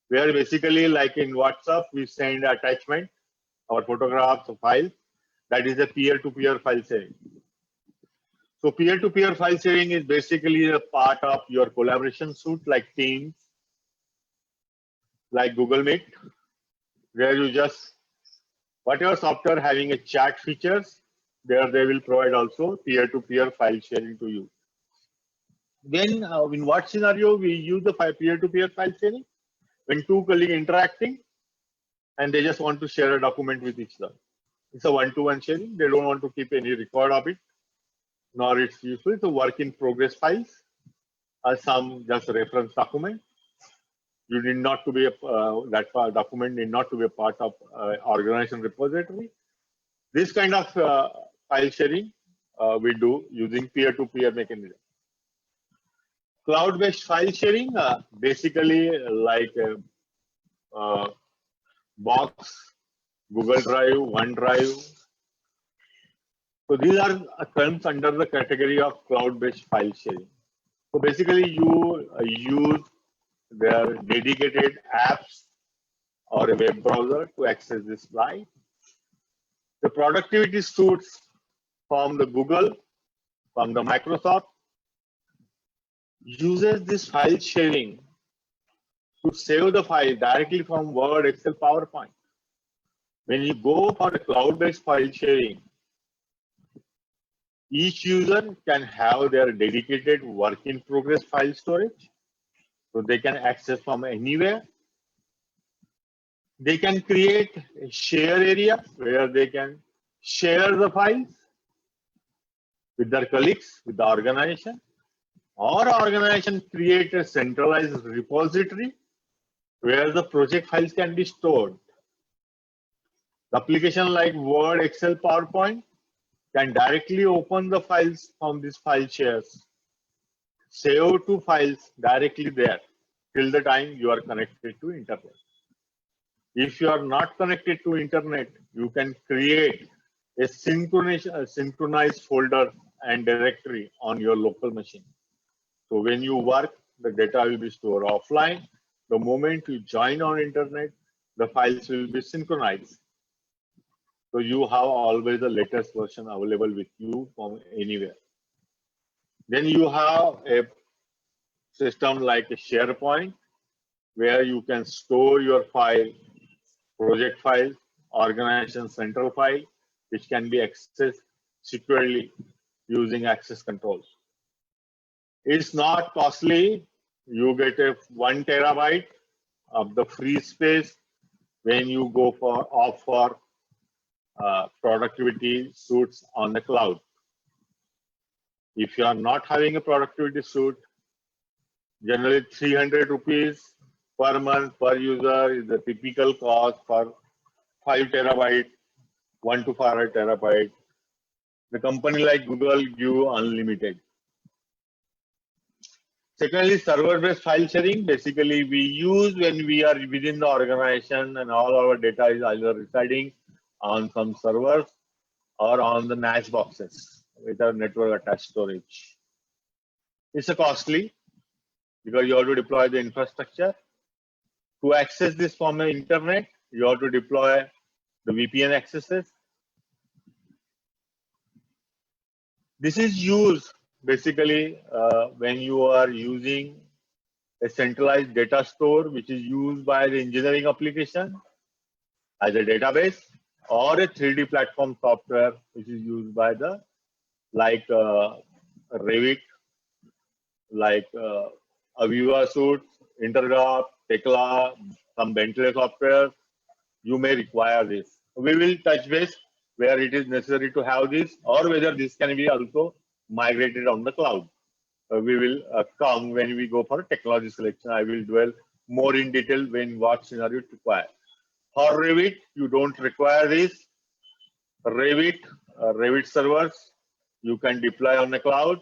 where basically like in WhatsApp, we send attachment or photographs or files. That is a peer-to-peer file sharing. So peer-to-peer file sharing is basically a part of your collaboration suite like Teams, like Google Meet, where you just, whatever software having a chat features, there they will provide also peer-to-peer file sharing to you. Then in what scenario we use the peer-to-peer file sharing? When two colleagues interacting and they just want to share a document with each other. It's a one-to-one sharing. They don't want to keep any record of it, nor it's useful. It's a work in progress files or some just reference document. You need not to be that document need not to be a part of organization repository. This kind of file sharing we do using peer-to-peer mechanism. Cloud-based file sharing, basically like Box, Google Drive, OneDrive. So these are terms under the category of cloud-based file sharing. So basically you use their dedicated apps or a web browser to access this file. The productivity suites from the Google, from the Microsoft, uses this file sharing to save the file directly from Word, Excel, PowerPoint. When you go for a cloud-based file sharing, each user can have their dedicated work-in-progress file storage, so they can access from anywhere. They can create a share area where they can share the files with their colleagues, with the organization, or organization create a centralized repository where the project files can be stored. The application like Word, Excel, PowerPoint can directly open the files from these file shares, save to files directly there till the time you are connected to internet. If you are not connected to internet, you can create a synchronized folder and directory on your local machine. So when you work, the data will be stored offline. The moment you join on internet, the files will be synchronized. So you have always the latest version available with you from anywhere. Then you have a system like a SharePoint, where you can store your file, project file, organization central file, which can be accessed securely using access controls. It's not costly. You get a 1 terabyte of the free space when you go for productivity suites on the cloud. If you are not having a productivity suite, generally 300 rupees per month per user is the typical cost for 5 terabyte, 1 to 5 terabyte. The company like Google give unlimited. Secondly, server-based file sharing. Basically, we use when we are within the organization and all our data is either residing on some servers or on the NAS boxes with a network attached storage. It's a costly because you have to deploy the infrastructure. To access this from the internet, you have to deploy the VPN accesses. This is used basically when you are using a centralized data store, which is used by the engineering application as a database, or a 3D platform software which is used by the like Revit, like Aviva Suite, Intergraph, Tekla, some Bentley software, you may require this. We will touch base where it is necessary to have this, or whether this can be also migrated on the cloud. We will come when we go for technology selection. I will dwell more in detail when what scenario it requires. For Revit, you don't require this. Revit servers, you can deploy on the cloud.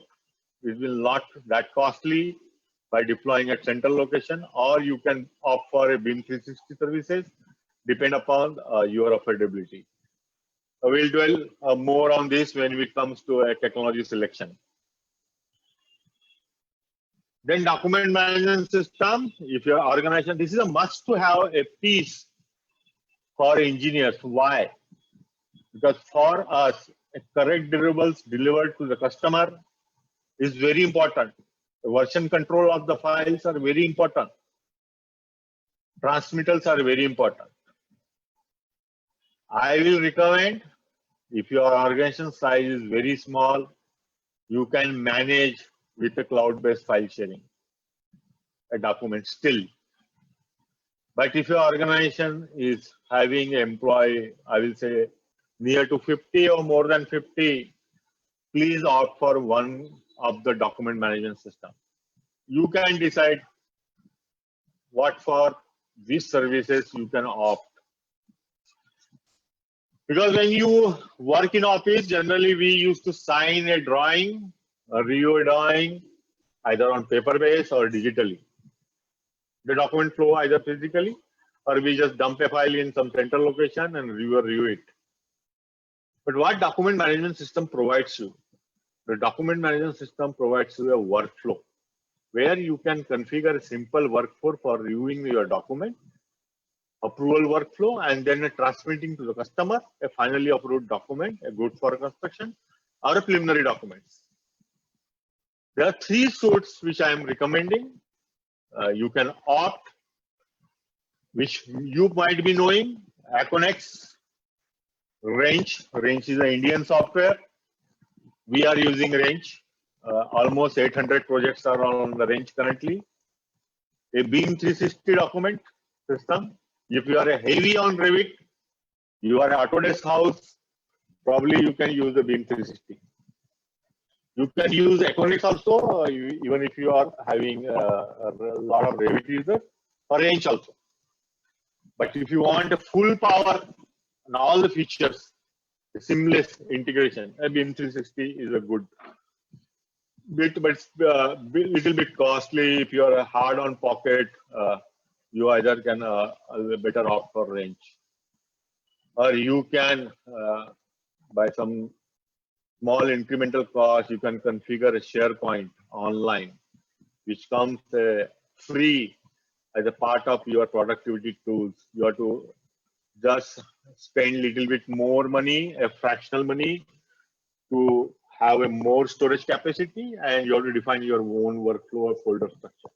It will not that costly by deploying at central location, or you can opt for a BIM 360 services, depend upon your affordability. We'll dwell more on this when it comes to a technology selection. Then document management system, if your organization, this is a must to have a piece for engineers. Why? Because for us, correct deliverables delivered to the customer is very important. The version control of the files are very important. Transmittals are very important. I will recommend, if your organization size is very small, you can manage with a cloud-based file sharing, a document still. But if your organization is having an employee, I will say near to 50 or more than 50, please opt for one of the document management system. You can decide what for these services you can opt. Because when you work in office, generally we used to sign a drawing, a review drawing, either on paper base or digitally. The document flow either physically, or we just dump a file in some central location and review it. But what document management system provides you? The document management system provides you a workflow where you can configure a simple workflow for reviewing your document, approval workflow, and then transmitting to the customer a finally approved document, a good for construction, or a preliminary documents. There are three suites which I am recommending. You can opt, which you might be knowing, Aconex, Range. Range is an Indian software. We are using Range. Almost 800 projects are on the Range currently. A BIM 360 document system. If you are a heavy on Revit, you are an Autodesk house, probably you can use the BIM 360. You can use Aconex also, even if you are having a lot of Revit users, or Range also. But if you want a full power and all the features, a seamless integration, a BIM 360 is a good bit, but it's a little bit costly. If you are hard on pocket, you either can better opt for Range, or you can by some small incremental cost, you can configure a SharePoint online, which comes free as a part of your productivity tools. You have to just spend a little bit more money, a fractional money, to have a more storage capacity, and you have to define your own workflow or folder structure.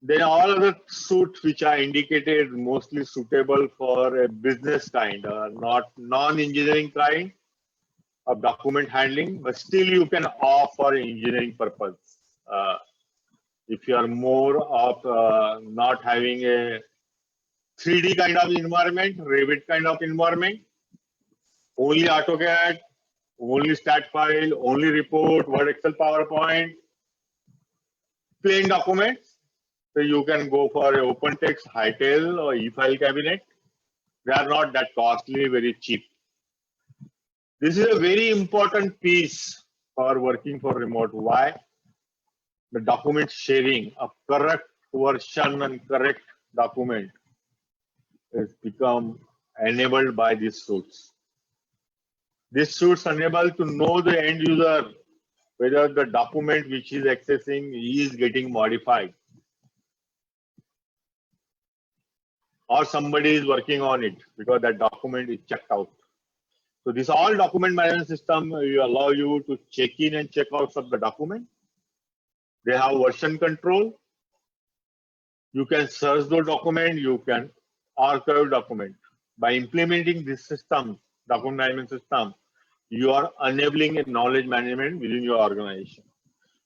Then all other suites which are indicated mostly suitable for a business kind, not non-engineering kind of document handling, but still you can opt for engineering purpose. If you are more of not having a 3D kind of environment, Revit kind of environment, only AutoCAD, only stat file, only report, Word, Excel, PowerPoint, plain documents, so you can go for a OpenText, Hightail, or eFile cabinet. They are not that costly, very cheap. This is a very important piece for working for remote. Why? The document sharing, a correct version and correct document has become enabled by these suites. These suites enable to know the end user whether the document which is accessing is getting modified, or somebody is working on it because that document is checked out. So this all document management system will allow you to check in and check out of the document. They have version control. You can search the document, you can archive document. by implementing this system, document management system, you are enabling a knowledge management within your organization.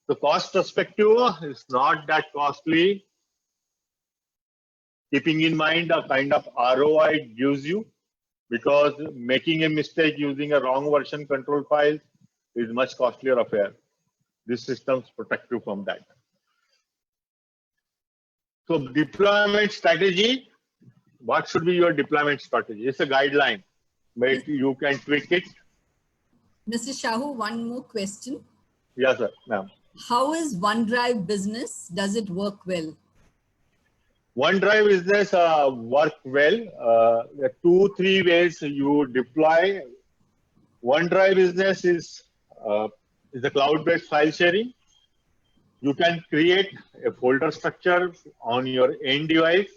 The cost perspective is not that costly, keeping in mind the kind of ROI it gives you, because making a mistake using a wrong version control file is much costlier affair. This system protects you from that. So deployment strategy, what should be your deployment strategy? It's a guideline, but you can tweak it. Mr. Shahu, one more question. Yes, sir, ma'am. How is OneDrive business? Does it work well? OneDrive business work well. There are 2-3 ways you deploy. OneDrive business is a cloud-based file sharing. You can create a folder structure on your end device,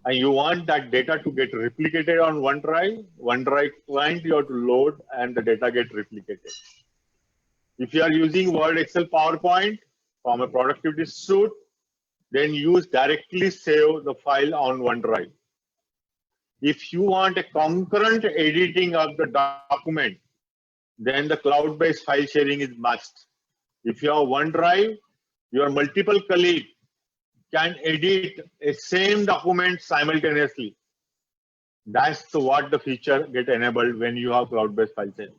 and you want that data to get replicated on OneDrive. OneDrive client you have to load, and the data get replicated. If you are using Word, Excel, PowerPoint from a productivity suite, then use directly save the file on OneDrive. If you want a concurrent editing of the document, then the cloud-based file sharing is must. If you have OneDrive, your multiple colleagues can edit a same document simultaneously. That's what the feature get enabled when you have cloud-based file sharing.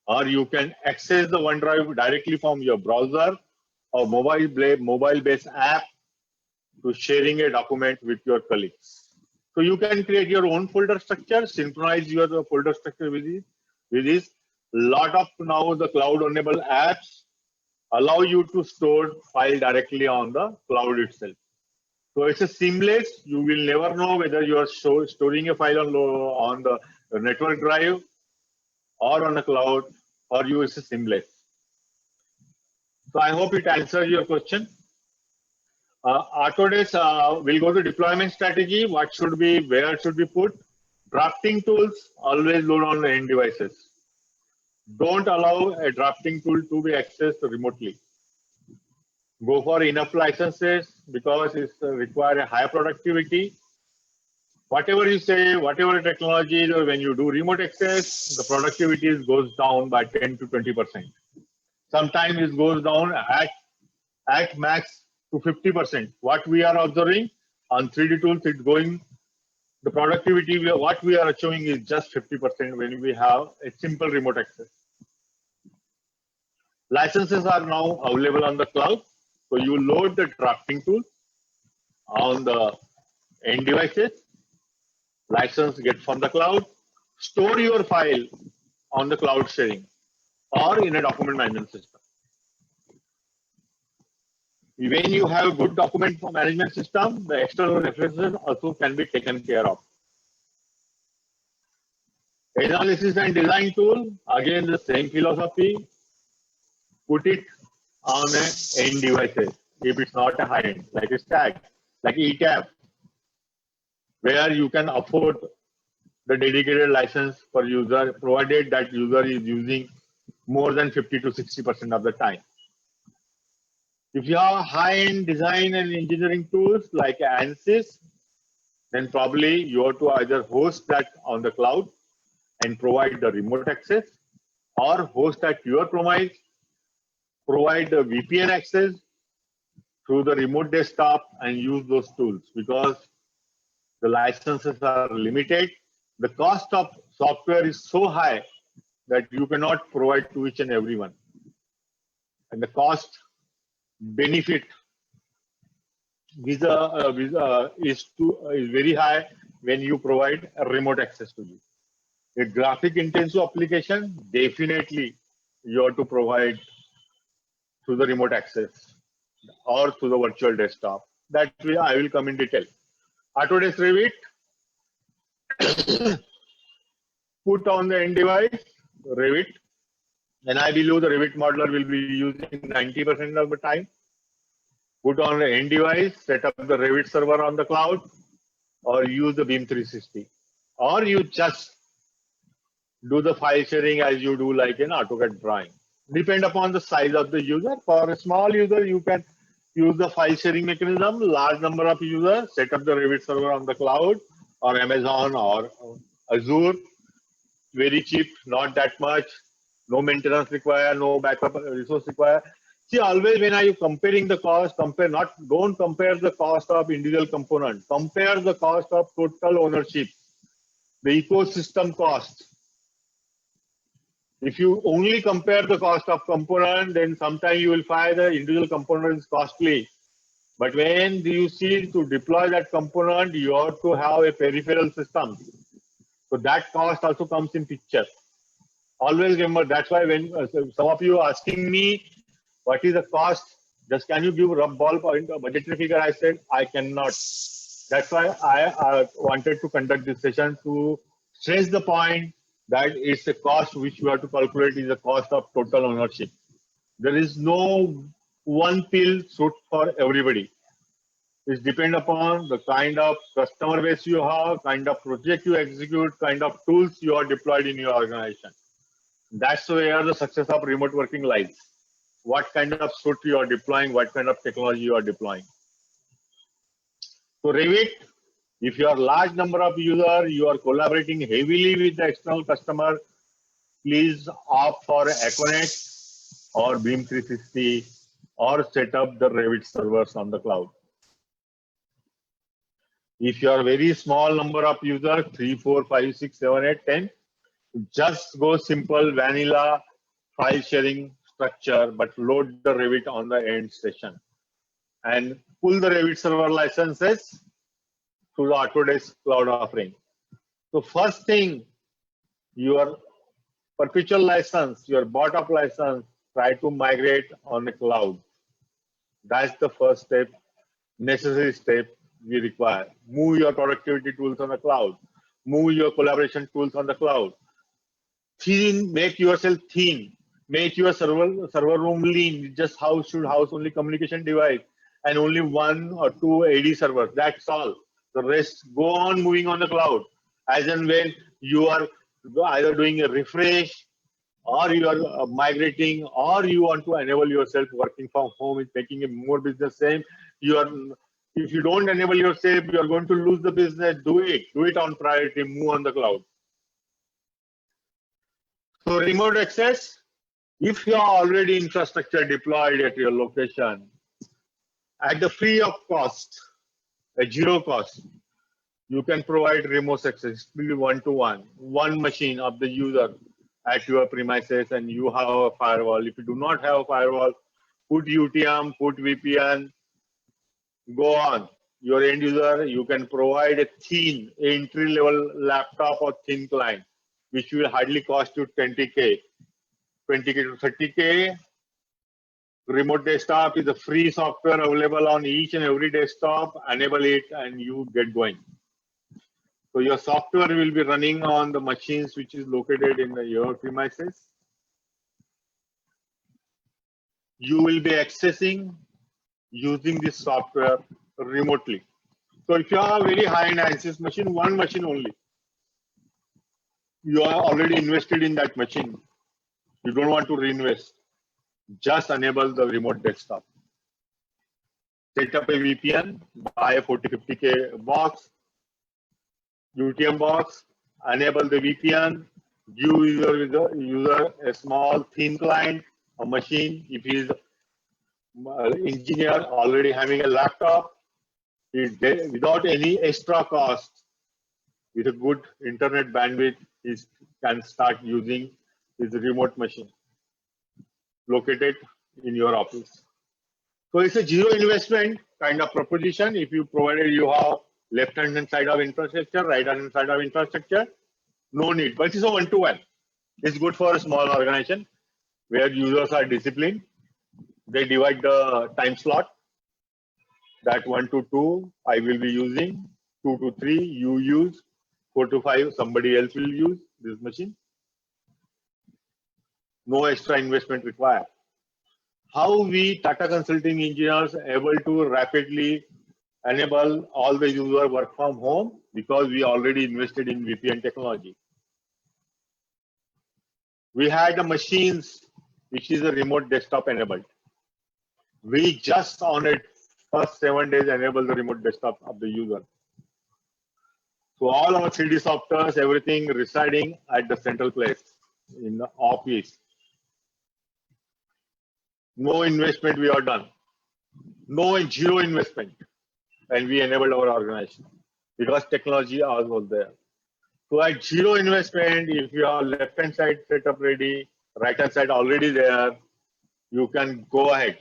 Or you can access the OneDrive directly from your browser or mobile-based app to sharing a document with your colleagues. So you can create your own folder structure, synchronize your folder structure with this. Lot of now the cloud-enabled apps allow you to store file directly on the cloud itself. So it's a seamless. You will never know whether you are storing a file on the network drive or on the cloud, or you is a seamless. So I hope it answers your question. Autodesk will go to deployment strategy. What should be, where should be put? Drafting tools always load on the end devices. Don't allow a drafting tool to be accessed remotely. Go for enough licenses because it requires a high productivity. Whatever you say, whatever technology, when you do remote access, the productivity goes down by 10 to 20%. Sometimes it goes down at max to 50%. What we are observing on 3D tools, it's going, the productivity, what we are achieving is just 50% when we have a simple remote access. Licenses are now available on the cloud. So you load the drafting tool on the end devices, license get from the cloud, store your file on the cloud sharing or in a document management system. When you have a good document management system, the external references also can be taken care of. Analysis and design tool, again the same philosophy. Put it on an end devices if it's not a high end, like a stack, like ETAP, where you can afford the dedicated license per user, provided that user is using more than 50 to 60% of the time. If you have high-end design and engineering tools like ANSYS, then probably you have to either host that on the cloud and provide the remote access, or host at your premise, provide the VPN access through the remote desktop and use those tools, because the licenses are limited. The cost of software is so high that you cannot provide to each and everyone. And the cost benefit is very high when you provide a remote access to you. A graphic intensive application, definitely you have to provide through the remote access or through the virtual desktop. That way I will come in detail. Autodesk Revit, put on the end device, Revit, and I believe the Revit modeler will be using 90% of the time. Put on the end device, set up the Revit server on the cloud, or use the BIM 360. Or you just do the file sharing as you do like an AutoCAD drawing. Depend upon the size of the user. For a small user, you can use the file sharing mechanism. Large number of users, set up the Revit server on the cloud, or Amazon or Azure. Very cheap, not that much, no maintenance required, no backup resource required. See, always when are you comparing the cost, don't compare the cost of individual component, compare the cost of total ownership, the ecosystem cost. If you only compare the cost of component, then sometimes you will find the individual component is costly. But when you see to deploy that component, you have to have a peripheral system. So that cost also comes in picture. Always remember, that's why when some of you are asking me, what is the cost? Just can you give a rough ballpoint or budgetary figure? I said, I cannot. That's why I wanted to conduct this session to stress the point that it's a cost which you have to calculate is the cost of total ownership. There is no one pill suit for everybody. It depends upon the kind of customer base you have, kind of project you execute, kind of tools you are deployed in your organization. That's where the success of remote working lies. What kind of suite you are deploying, what kind of technology you are deploying. So Revit, if you are large number of users, you are collaborating heavily with the external customer, please opt for Aconet or Beam 360 or set up the Revit servers on the cloud. If you are very small number of users, 3, 4, 5, 6, 7, 8, 10, just go simple vanilla file sharing structure, but load the Revit on the end session and pull the Revit server licenses to the Autodesk cloud offering. So first thing, your perpetual license, your bought-up license, try to migrate on the cloud. That's the first step, necessary step we require. Move your productivity tools on the cloud. Move your collaboration tools on the cloud. Thin, make yourself thin. Make your server room lean. Just house only communication device and only 1 or 2 AD servers. That's all. The rest go on moving on the cloud. As and when you are either doing a refresh or you are migrating or you want to enable yourself working from home, is making a more business same. If you don't enable yourself, you are going to lose the business. Do it on priority. Move on the cloud. So remote access, if you are already infrastructure deployed at your location, at the free of cost, at zero cost, you can provide remote access, one-to-one, one machine of the user at your premises, and you have a firewall. If you do not have a firewall, put UTM, put VPN, go on. Your end user, you can provide a thin entry-level laptop or thin client, which will hardly cost you 20K to 30K. Remote desktop is a free software available on each and every desktop. Enable it and you get going. So your software will be running on the machines which is located in your premises. You will be accessing using this software remotely. So if you have a very high-end ANSYS machine, one machine only, you are already invested in that machine. You don't want to reinvest. Just enable the remote desktop. Set up a VPN, buy a 40-50K box, UTM box, enable the VPN, give user a small thin client, a machine. If he is an engineer already having a laptop, without any extra cost, with a good internet bandwidth, he can start using his remote machine located in your office. So it's a zero investment kind of proposition. If you provided you have left-hand side of infrastructure, right-hand side of infrastructure, no need. But it's a one-to-one. It's good for a small organization where users are disciplined. They divide the time slot. That 1 to 2 I will be using, 2 to 3 you use, 4 to 5 somebody else will use this machine. No extra investment required. How we Tata Consulting engineers able to rapidly enable all the user work from home? Because we already invested in VPN technology. We had the machines which is a remote desktop enabled. We just on it first 7 days enable the remote desktop of the user. So all our 3D softwares, everything residing at the central place in the office. No investment we have done. Zero investment. And we enabled our organization because technology was there. So at zero investment, if your left-hand side setup ready, right-hand side already there, you can go ahead.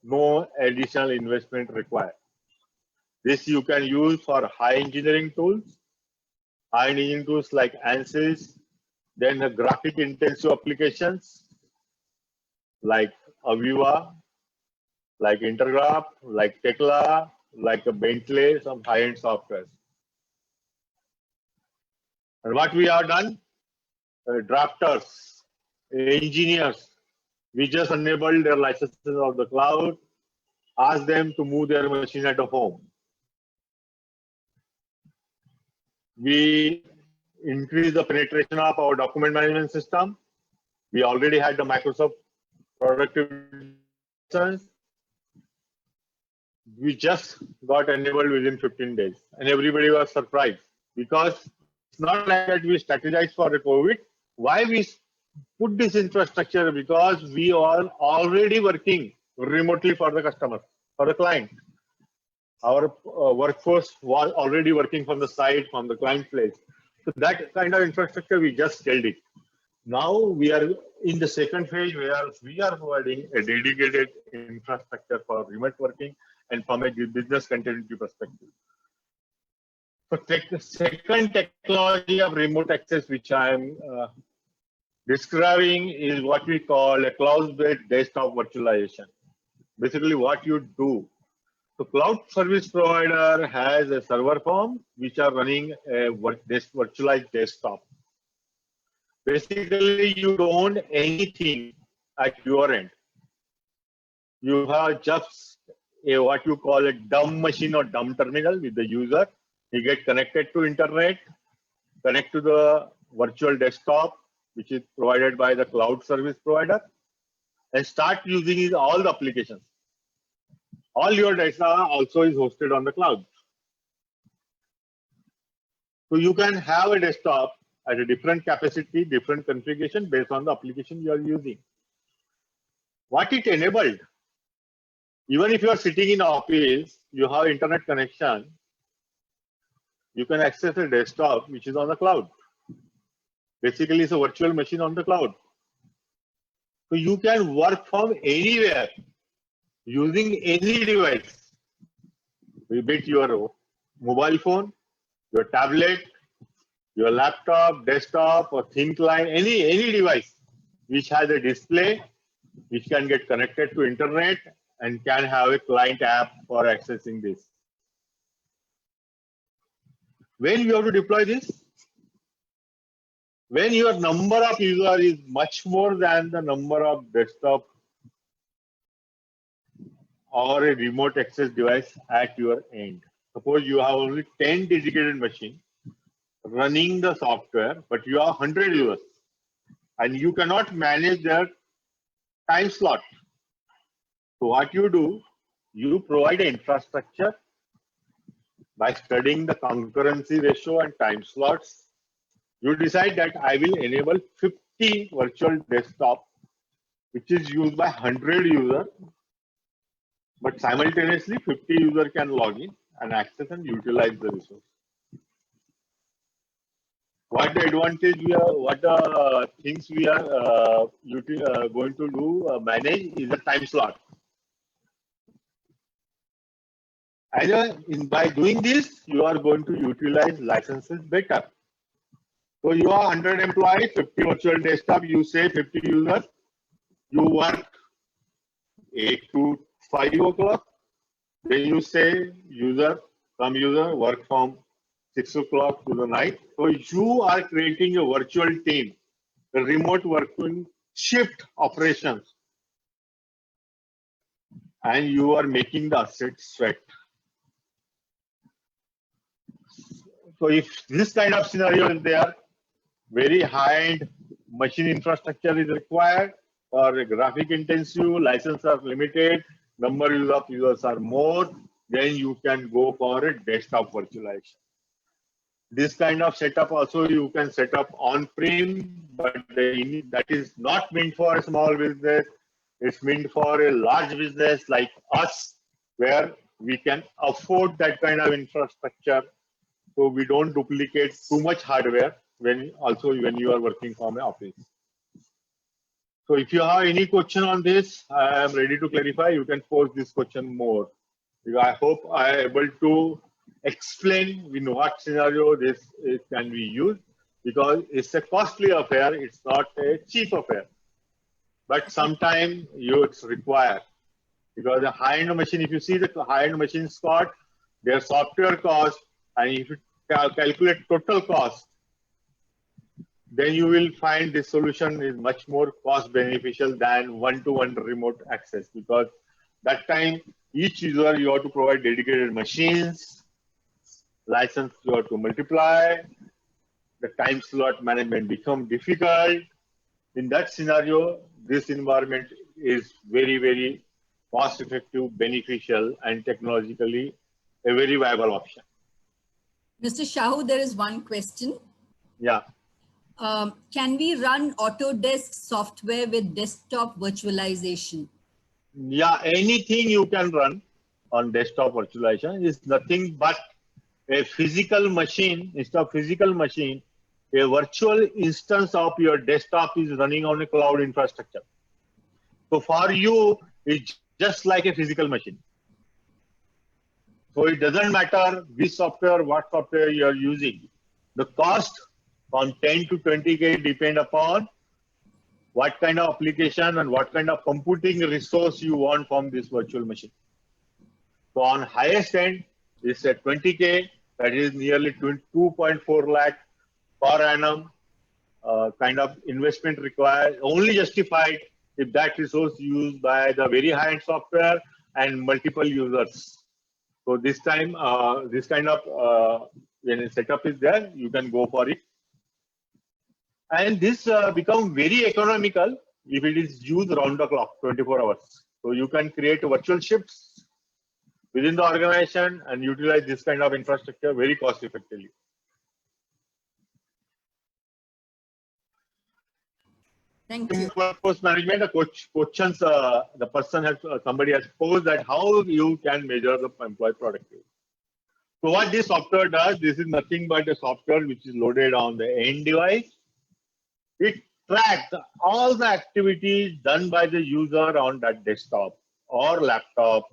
No additional investment required. This you can use for high engineering tools, like ANSYS, then the graphic intensive applications like Aviva, like Intergraph, like Tekla, like a Bentley, some high-end software. And what we have done, drafters, engineers, we just enabled their licenses of the cloud, ask them to move their machine at the home. We increase the penetration of our document management system. We already had the Microsoft productivity license. We just got enabled within 15 days, and everybody was surprised because it's not like that we strategized for the COVID. Why we put this infrastructure? Because we are already working remotely for the customer, for the client. Our workforce was already working from the site, from the client place. So that kind of infrastructure, we just scaled it. Now we are in the second phase where we are providing a dedicated infrastructure for remote working and from a business continuity perspective. So the second technology of remote access, which I am describing, is what we call a cloud-based desktop virtualization. Basically what you do. So cloud service provider has a server farm which are running a virtualized desktop. Basically, you don't own anything at your end. You have just what you call a dumb machine or dumb terminal with the user. He get connected to internet, connect to the virtual desktop, which is provided by the cloud service provider, and start using all the applications. All your data also is hosted on the cloud. So you can have a desktop at a different capacity, different configuration based on the application you are using. What it enabled, even if you are sitting in office, you have internet connection, you can access a desktop which is on the cloud. Basically, it's a virtual machine on the cloud. So you can work from anywhere using any device. Be it your mobile phone, your tablet, your laptop, desktop, or thin client, any device which has a display, which can get connected to internet and can have a client app for accessing this. When you have to deploy this? When your number of users is much more than the number of desktop or a remote access device at your end. Suppose you have only 10 dedicated machines running the software, but you have 100 users and you cannot manage their time slot. So what you do, you provide an infrastructure by studying the concurrency ratio and time slots. You decide that I will enable 50 virtual desktop, which is used by 100 users, but simultaneously 50 users can log in and access and utilize the resource. What the advantage we are, what the things we are going to do, manage is the time slot. And by doing this, you are going to utilize licenses better. So you are 100 employees, 50 virtual desktop, you say 50 users, you work 8 to 5 o'clock. Then you say some user work from 6 o'clock to the night. So you are creating a virtual team, a remote working shift operations. And you are making the assets sweat. So if this kind of scenario is there, very high-end machine infrastructure is required, or graphic intensive, licenses are limited, number of users are more, then you can go for a desktop virtualization. This kind of setup also you can set up on-prem, but that is not meant for a small business. It's meant for a large business like us, where we can afford that kind of infrastructure. So we don't duplicate too much hardware when you are working from an office. So if you have any question on this, I am ready to clarify. You can pose this question more. I hope I am able to explain in what scenario this can be used, because it's a costly affair. It's not a cheap affair. But sometimes it's required, because the high-end machine, if you see the high-end machines got their software cost, and if you calculate total cost, then you will find this solution is much more cost beneficial than one-to-one remote access, because that time each user you have to provide dedicated machines, license you have to multiply, the time slot management become difficult. In that scenario, this environment is very, very cost effective, beneficial, and technologically a very viable option. Mr. Shahu, there is one question. Yeah. Can we run Autodesk software with desktop virtualization? Yeah, anything you can run on desktop virtualization is nothing but a physical machine. Instead of physical machine, a virtual instance of your desktop is running on a cloud infrastructure. So for you, it's just like a physical machine. So it doesn't matter which software, what software you are using. The cost from 10 to 20K depend upon what kind of application and what kind of computing resource you want from this virtual machine. So on highest end, it's at 20K, that is nearly 2.4 lakh per annum kind of investment required, only justified if that resource used by the very high-end software and multiple users. So this time, this kind of when a setup is there, you can go for it. And this becomes very economical if it is used round the clock, 24 hours. So you can create virtual shifts within the organization and utilize this kind of infrastructure very cost effectively. Thank you. Workforce management, questions the person has, somebody has posed that how you can measure the employee productivity. So what this software does, this is nothing but a software which is loaded on the end device. It tracks all the activities done by the user on that desktop or laptop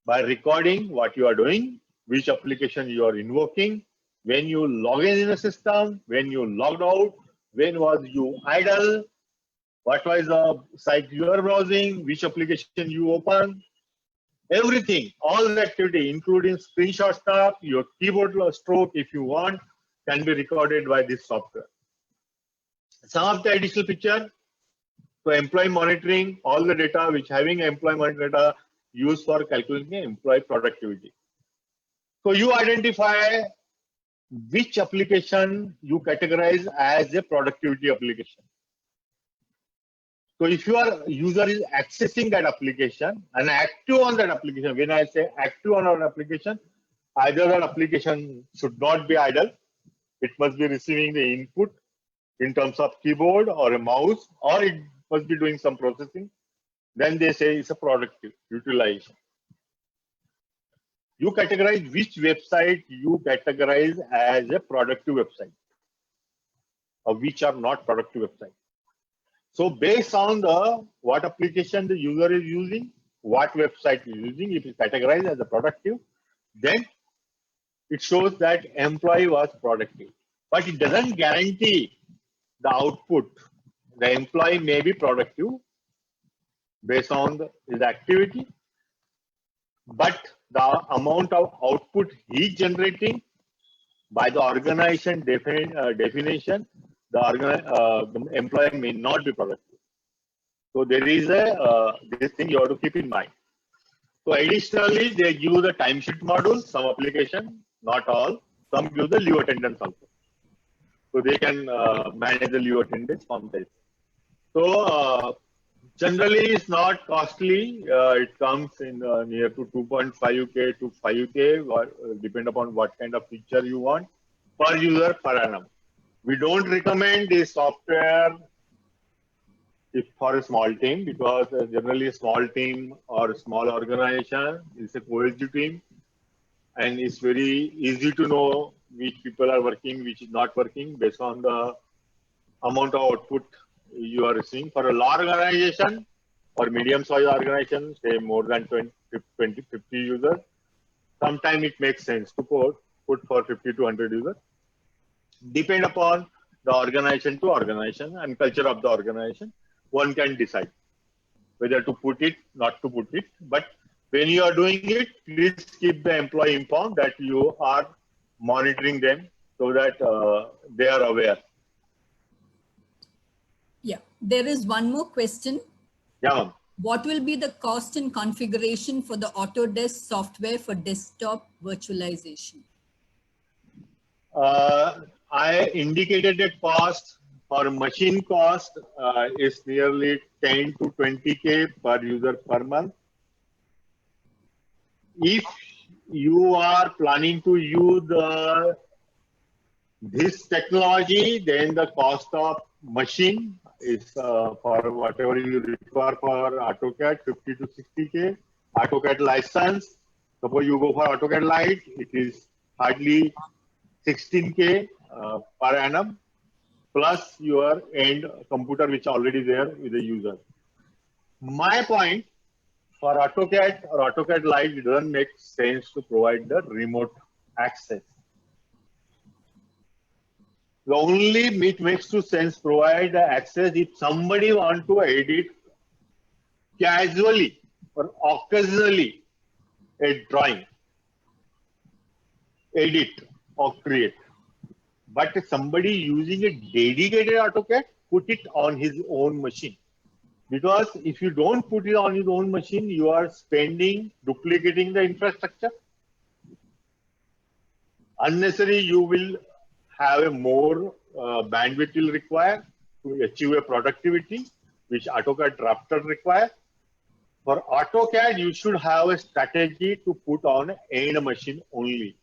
by recording what you are doing, which application you are invoking, when you log in a system, when you logged out, when was you idle, what was the site you are browsing, which application you open, everything, all the activity, including screenshot stuff, your keyboard stroke, if you want, can be recorded by this software. Some of the additional feature, so employee monitoring, all the data which having employee monitoring data used for calculating employee productivity. So you identify which application you categorize as a productivity application. So if your user is accessing that application and active on that application, when I say active on an application, either that application should not be idle, it must be receiving the input in terms of keyboard or a mouse, or it must be doing some processing, then they say it's a productive utilization. You categorize which website you categorize as a productive website or which are not productive website. So based on the what application the user is using, what website is using, if it's categorized as a productive, then it shows that employee was productive. But it doesn't guarantee the output. The employee may be productive based on his activity, but the amount of output he is generating by the organization definition, the employee may not be productive. So there is a this thing you have to keep in mind. So additionally, they give the timesheet module, some application, not all. Some give the leave attendance also. So they can manage the leave attendance from this. So Generally, it's not costly. It comes in near to 2.5K to 5K, depend upon what kind of feature you want per user per annum. We don't recommend this software if for a small team, because generally a small team or a small organization is a cohesive team, and it's very easy to know which people are working, which is not working based on the amount of output you are receiving. For a large organization or medium-sized organization, say more than 50 users, sometimes it makes sense to put for 50 to 100 users. Depend upon the organization to organization and culture of the organization, one can decide whether to put it, not to put it. But when you are doing it, please keep the employee informed that you are monitoring them so that they are aware. Yeah, there is one more question. Yeah. What will be the cost and configuration for the Autodesk software for desktop virtualization? I indicated that cost for machine cost is nearly 10 to 20K per user per month. If you are planning to use this technology, then the cost of machine is for whatever you require for AutoCAD 50 to 60K. AutoCAD license, suppose you go for AutoCAD Lite, it is hardly 16K per annum, plus your end computer which already there with the user. My point, for AutoCAD or AutoCAD Lite, it doesn't make sense to provide the remote access. The only it makes to sense provide the access if somebody want to edit casually or occasionally a drawing, edit or create. But somebody using a dedicated AutoCAD, put it on his own machine. Because if you don't put it on his own machine, you are spending, duplicating the infrastructure. Unnecessary, you will have a more bandwidth will require to achieve a productivity, which AutoCAD Drafter requires. For AutoCAD, you should have a strategy to put on end machine only,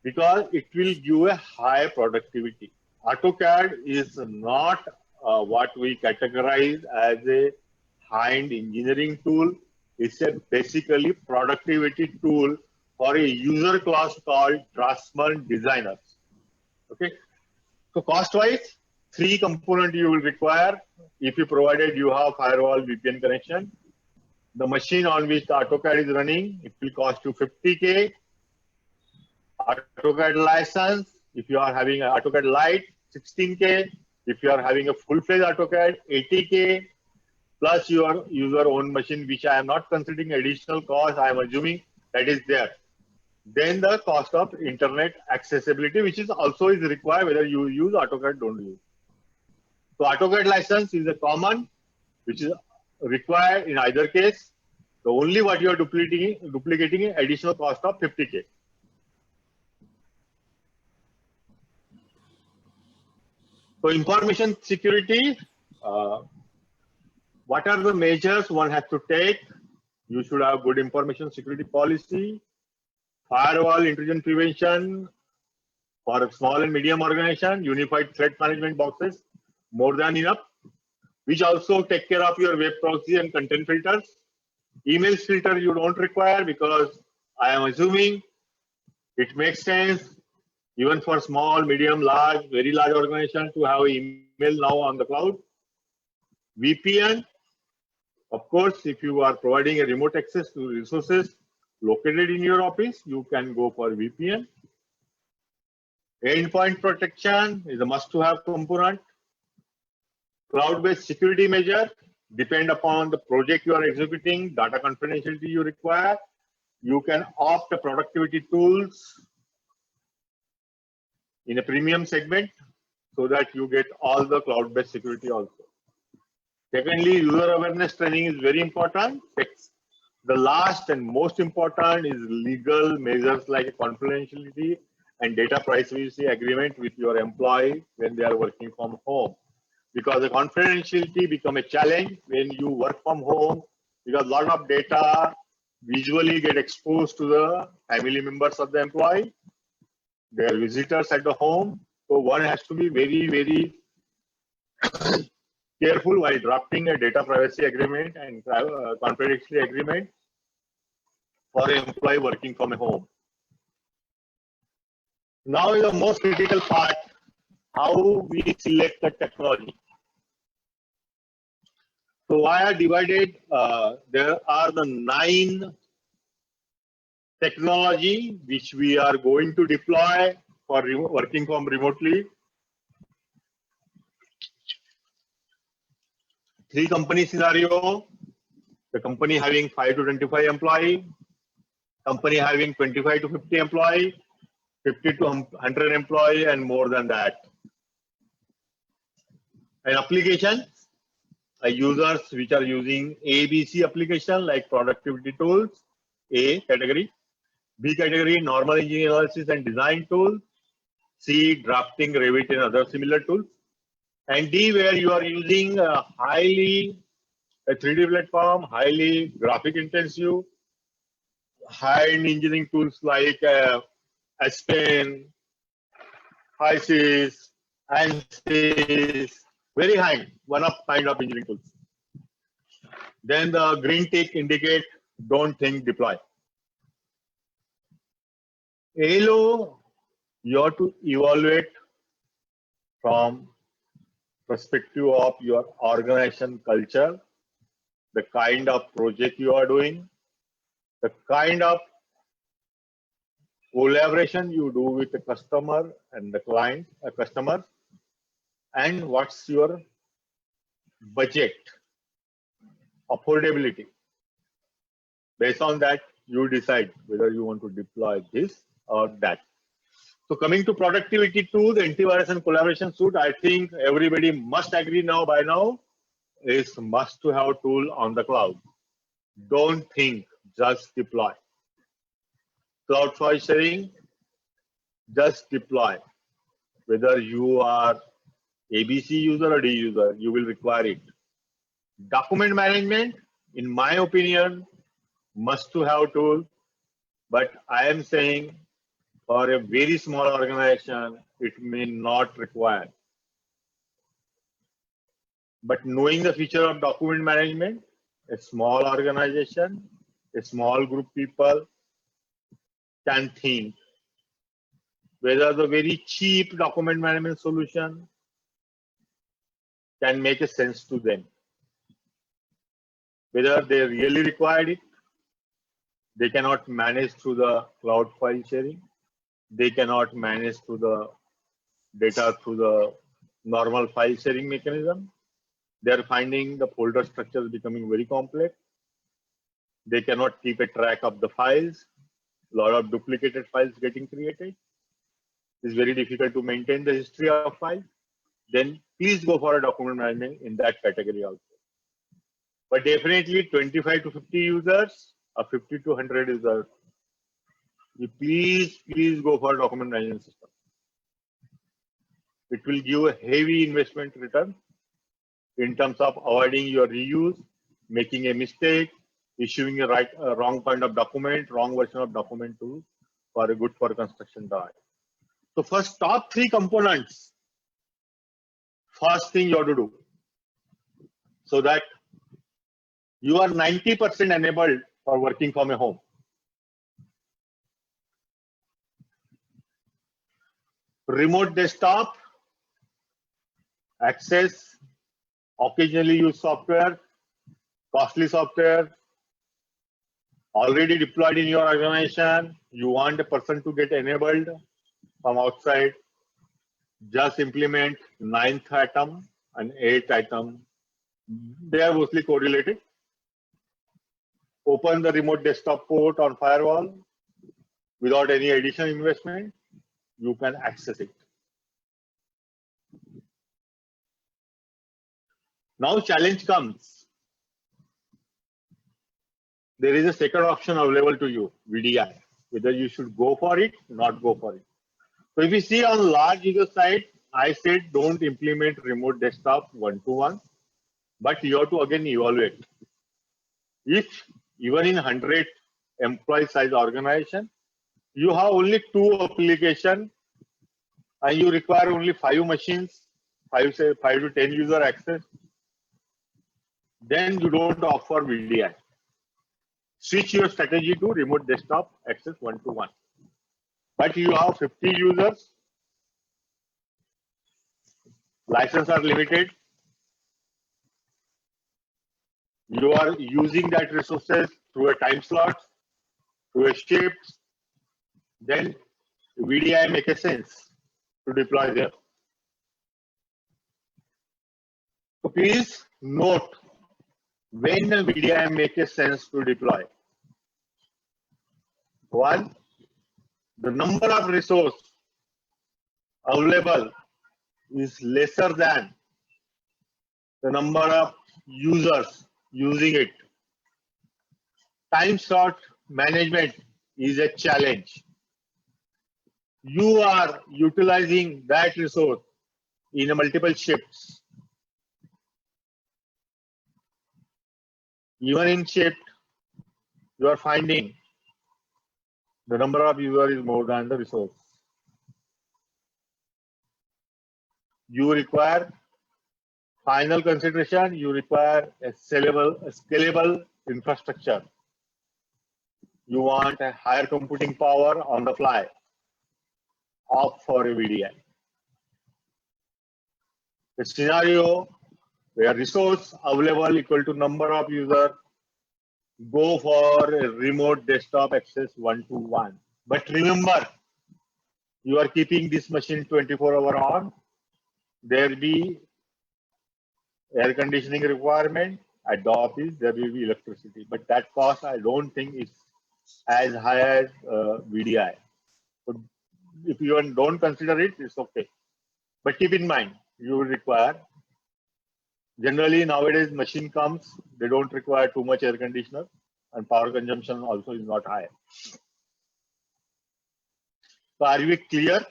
because it will give a high productivity. AutoCAD is not what we categorize as a high-end engineering tool. It's a basically productivity tool for a user class called draftsman designers. Okay, so cost-wise, 3 components you will require if you provided you have firewall VPN connection. The machine on which the AutoCAD is running, it will cost you 50K. AutoCAD license, if you are having an AutoCAD Lite, 16K. If you are having a full-fledged AutoCAD, 80K. Plus your user own machine, which I am not considering additional cost, I am assuming that is there. Then the cost of internet accessibility, which is also is required whether you use AutoCAD, don't use. So AutoCAD license is a common, which is required in either case. The only what you are duplicating is additional cost of 50K. So information security, what are the measures one has to take? You should have good information security policy, firewall intrusion prevention for a small and medium organization, unified threat management boxes, more than enough, which also take care of your web proxy and content filters. Email filter you don't require, because I am assuming it makes sense even for small, medium, large, very large organization to have email now on the cloud. VPN, of course, if you are providing a remote access to resources located in your office, you can go for VPN. Endpoint protection is a must-to-have component. Cloud-based security measure depend upon the project you are executing, data confidentiality you require. You can opt the productivity tools in a premium segment so that you get all the cloud-based security also. Secondly, user awareness training is very important. The last and most important is legal measures like confidentiality and data privacy agreement with your employee when they are working from home. because the confidentiality become a challenge when you work from home, because a lot of data visually get exposed to the family members of the employee, their visitors at the home. So one has to be very, very careful while drafting a data privacy agreement and confidentiality agreement for an employee working from a home. Now is the most critical part, how we select the technology. So why are divided? There are the 9 technology which we are going to deploy for working from remotely. 3 company scenario, the company having 5 to 25 employee, company having 25 to 50 employee, 50 to 100 employee, and more than that. An application, users which are using ABC application like productivity tools, A category. B category, normal engineering analysis and design tools. C, drafting, Revit and other similar tools. And D, where you are using a 3D platform, highly graphic intensive, high-end engineering tools like Aspen, HYSYS, ANSYS, very high, one of kind of engineering tools. Then the green tick indicate don't think, deploy. ALO, you have to evaluate from perspective of your organization culture, the kind of project you are doing, the kind of collaboration you do with the customer and the client, customer, and what's your budget, affordability. Based on that, you decide whether you want to deploy this or that. So coming to productivity tools, antivirus and collaboration suite, I think everybody must agree now by now is must to have tool on the cloud. Don't think, just deploy. Cloud file sharing, just deploy. Whether you are ABC user or D user, you will require it. Document management, in my opinion, must to have tool, but I am saying for a very small organization, it may not require. But knowing the feature of document management, a small organization, a small group people can think whether the very cheap document management solution can make a sense to them. Whether they really required it, they cannot manage through the cloud file sharing. They cannot manage through the data through the normal file sharing mechanism. They are finding the folder structures becoming very complex. They cannot keep a track of the files. A lot of duplicated files getting created. It's very difficult to maintain the history of files. Then please go for a document management in that category also. But definitely 25 to 50 users or 50 to 100 users, please go for a document management system. It will give a heavy investment return in terms of avoiding your reuse, making a mistake, issuing a wrong kind of document, wrong version of document for a good for construction drive. So first, top 3 components. First thing you have to do so that you are 90% enabled for working from a home. Remote desktop, access, occasionally use software, costly software, already deployed in your organization. You want a person to get enabled from outside. Just implement 9th item and 8th item. They are mostly correlated. Open the remote desktop port on firewall without any additional investment. You can access it. Now challenge comes. There is a second option available to you, VDI. Whether you should go for it, not go for it. So if you see on large user side, I said don't implement remote desktop one-to-one, but you have to again evaluate. If even in 100 employee size organization, you have only 2 applications and you require only 5 machines, 5 to 10 user access, then you don't offer VDI. Switch your strategy to remote desktop access one-to-one. But you have 50 users, licenses are limited, you are using that resources through a time slot, through a shift, then VDI make a sense to deploy there. So please note when a VDI make a sense to deploy. One, the number of resource available is lesser than the number of users using it. Time slot management is a challenge. You are utilizing that resource in a multiple shifts. Even in shift, you are finding the number of users is more than the resource. You require final consideration, you require a scalable infrastructure. You want a higher computing power on the fly, opt for a VDI. The scenario where resource available equal to number of users, go for a remote desktop access one-to-one. But remember, you are keeping this machine 24-hour on. There will be air conditioning requirement at the office, there will be electricity, but that cost I don't think is as high as VDI. So if you don't consider it, it's okay. But keep in mind, you will require, generally nowadays machine comes, they don't require too much air conditioner and power consumption also is not high. So are we clear?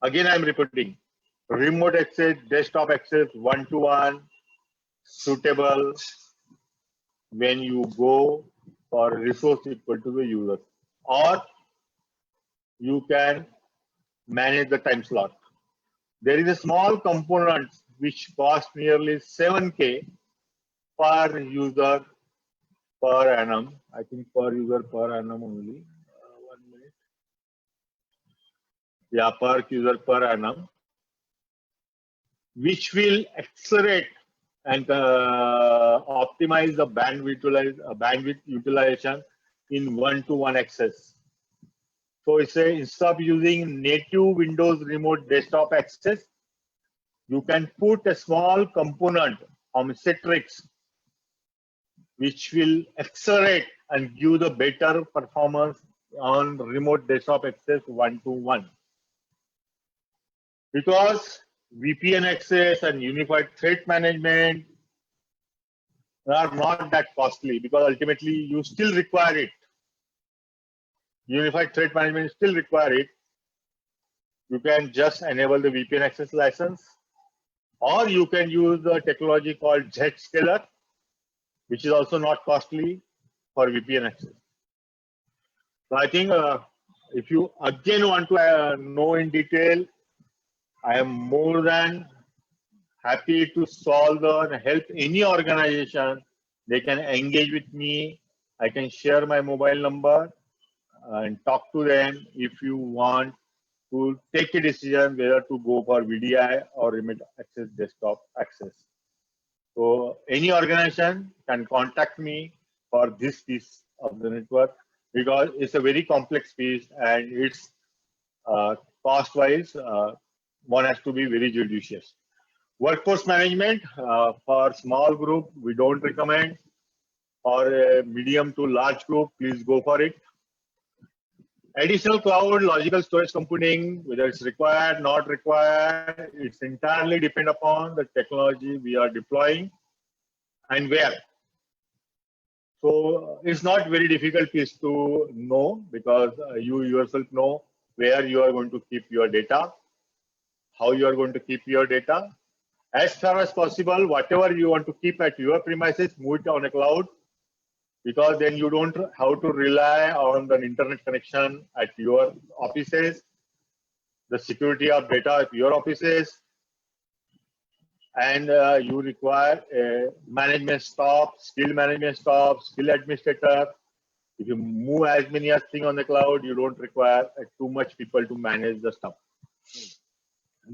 Again, I'm repeating, remote access, desktop access, one-to-one, suitable when you go for resource equal to the user, or you can manage the time slot. There is a small component which costs nearly 7K per user per annum. I think per user per annum only. 1 minute. Yeah, per user per annum, which will accelerate and optimize the bandwidth utilization in one-to-one access. So it's a, instead of using native Windows remote desktop access, you can put a small component on Citrix, which will accelerate and give the better performance on remote desktop access one-to-one. Because VPN access and unified threat management are not that costly, because ultimately you still require it. Unified threat management still require it. You can just enable the VPN access license, or you can use the technology called Zscaler, which is also not costly for VPN access. So I think if you again want to know in detail, I am more than happy to solve and help any organization. They can engage with me. I can share my mobile number and talk to them if you want to take a decision whether to go for VDI or remote access desktop access. So any organization can contact me for this piece of the network, because it's a very complex piece and it's cost-wise, one has to be very judicious. Workforce management for small group, we don't recommend. For a medium to large group, please go for it. Additional cloud, logical storage computing, whether it's required, not required, it's entirely depend upon the technology we are deploying and where. So it's not very difficult piece to know, because you yourself know where you are going to keep your data. how you are going to keep your data. As far as possible, whatever you want to keep at your premises, move it on a cloud, because then you don't have to rely on the internet connection at your offices, the security of data at your offices, and you require a management staff, skill management staff, skill administrator. If you move as many as things on the cloud, you don't require too much people to manage the stuff.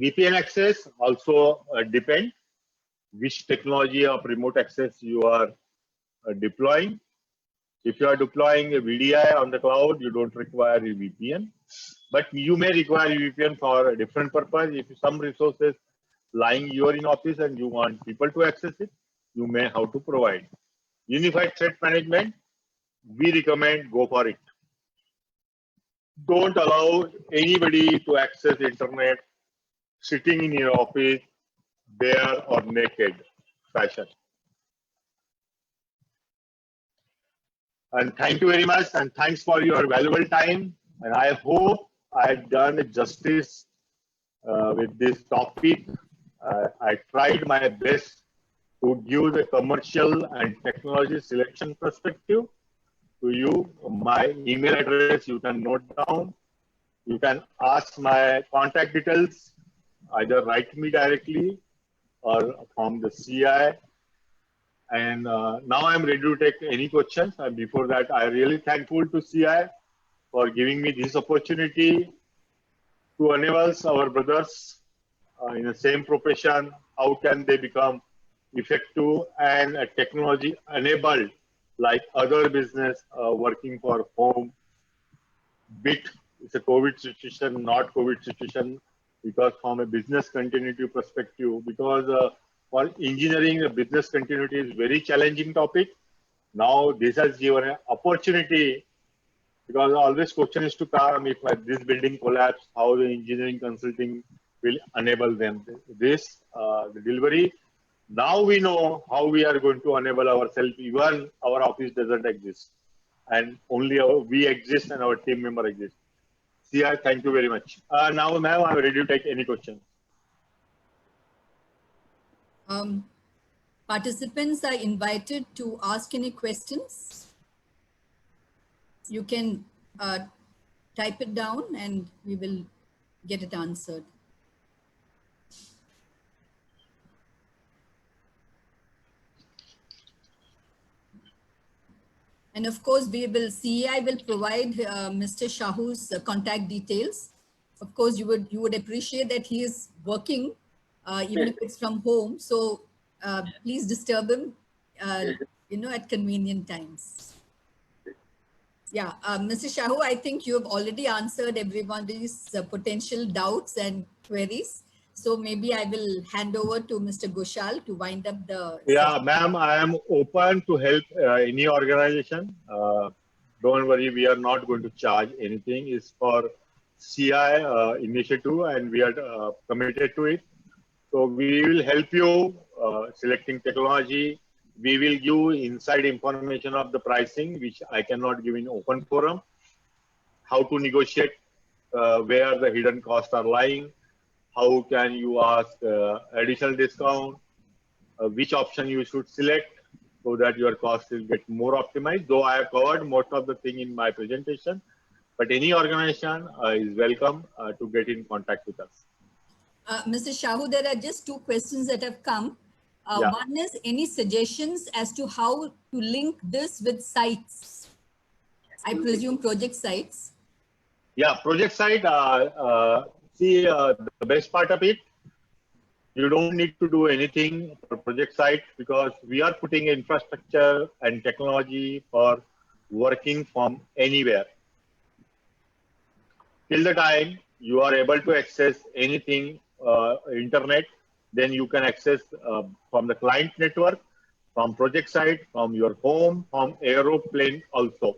VPN access also depend which technology of remote access you are deploying. If you are deploying a VDI on the cloud, you don't require a VPN, but you may require a VPN for a different purpose. If some resources lying you're in office and you want people to access it, you may have to provide. Unified threat management, we recommend go for it. Don't allow anybody to access the internet sitting in your office bare or naked fashion. And thank you very much, and thanks for your valuable time. And I hope I've done justice with this topic. I tried my best to give the commercial and technology selection perspective to you. My email address you can note down. You can ask my contact details, either write me directly or from the CI. And now I'm ready to take any questions. And before that, I'm really thankful to CI for giving me this opportunity to enable our brothers in the same profession. How can they become effective and technology enabled like other business working for home? Bit it's a COVID situation, not COVID situation, because from a business continuity perspective, because for engineering, the business continuity is very challenging topic. Now this has given an opportunity, because always question is to come, if this building collapse, how the engineering consulting will enable them this the delivery. Now we know how we are going to enable ourselves, even our office doesn't exist, and only we exist and our team member exist. CI, thank you very much. Now, ma'am, I'm ready to take any questions. Participants are invited to ask any questions. You can type it down and we will get it answered. And of course, CEI will provide Mr. Shahu's contact details. Of course, you would appreciate that he is working, even if it's from home. So please disturb him, at convenient times. Yeah, Mr. Shahu, I think you have already answered everybody's potential doubts and queries. So maybe I will hand over to Mr. Ghoshal to wind up the Yeah, ma'am, I am open to help any organization. Don't worry, we are not going to charge anything. It's for CI initiative and we are committed to it. So we will help you selecting technology. We will give inside information of the pricing, which I cannot give in open forum. How to negotiate, where the hidden costs are lying. How can you ask additional discount? Which option you should select so that your cost will get more optimized. Though I have covered most of the thing in my presentation, but any organization is welcome to get in contact with us. Mr. Shahu, there are just two questions that have come. Yeah. One is any suggestions as to how to link this with sites? I presume project sites. Yeah, project site. See, the best part of it, you don't need to do anything for project site because we are putting infrastructure and technology for working from anywhere. Till the time you are able to access anything internet, then you can access from the client network, from project site, from your home, from aeroplane also.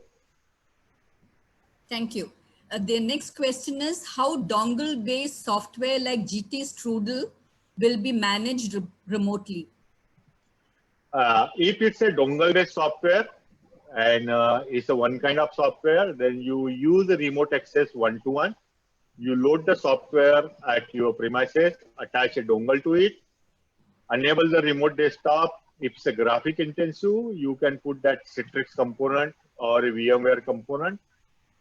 Thank you. The next question is how dongle-based software like GT Strudel will be managed remotely? If it's a dongle-based software and it's a one kind of software, then you use the remote access one-to-one. you load the software at your premises, attach a dongle to it, enable the remote desktop. If it's a graphic intensive, you can put that Citrix component or a VMware component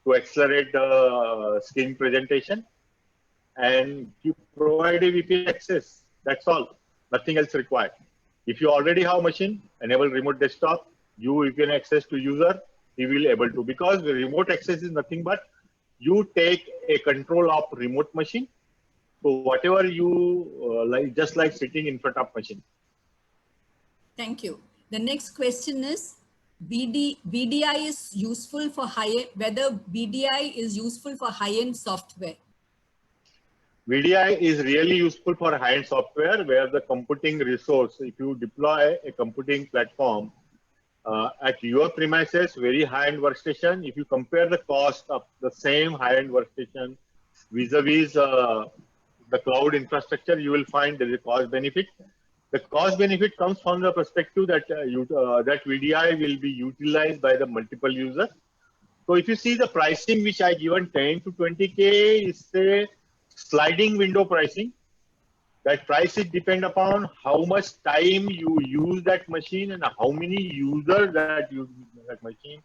to accelerate the screen presentation, and you provide a VPN access. That's all. Nothing else required. If you already have a machine, enable remote desktop, you VPN access to user, he will able to, because the remote access is nothing but you take a control of remote machine. So whatever you like, just like sitting in front of machine. Thank you. The next question is, VDI is useful for whether VDI is useful for high-end software. VDI is really useful for high-end software where the computing resource, if you deploy a computing platform at your premises, very high-end workstation, if you compare the cost of the same high-end workstation vis-a-vis the cloud infrastructure, you will find there is a cost benefit. The cost benefit comes from the perspective that that VDI will be utilized by the multiple users. So if you see the pricing which I given 10 to 20K is a sliding window pricing. That price is depend upon how much time you use that machine and how many users that use that machine.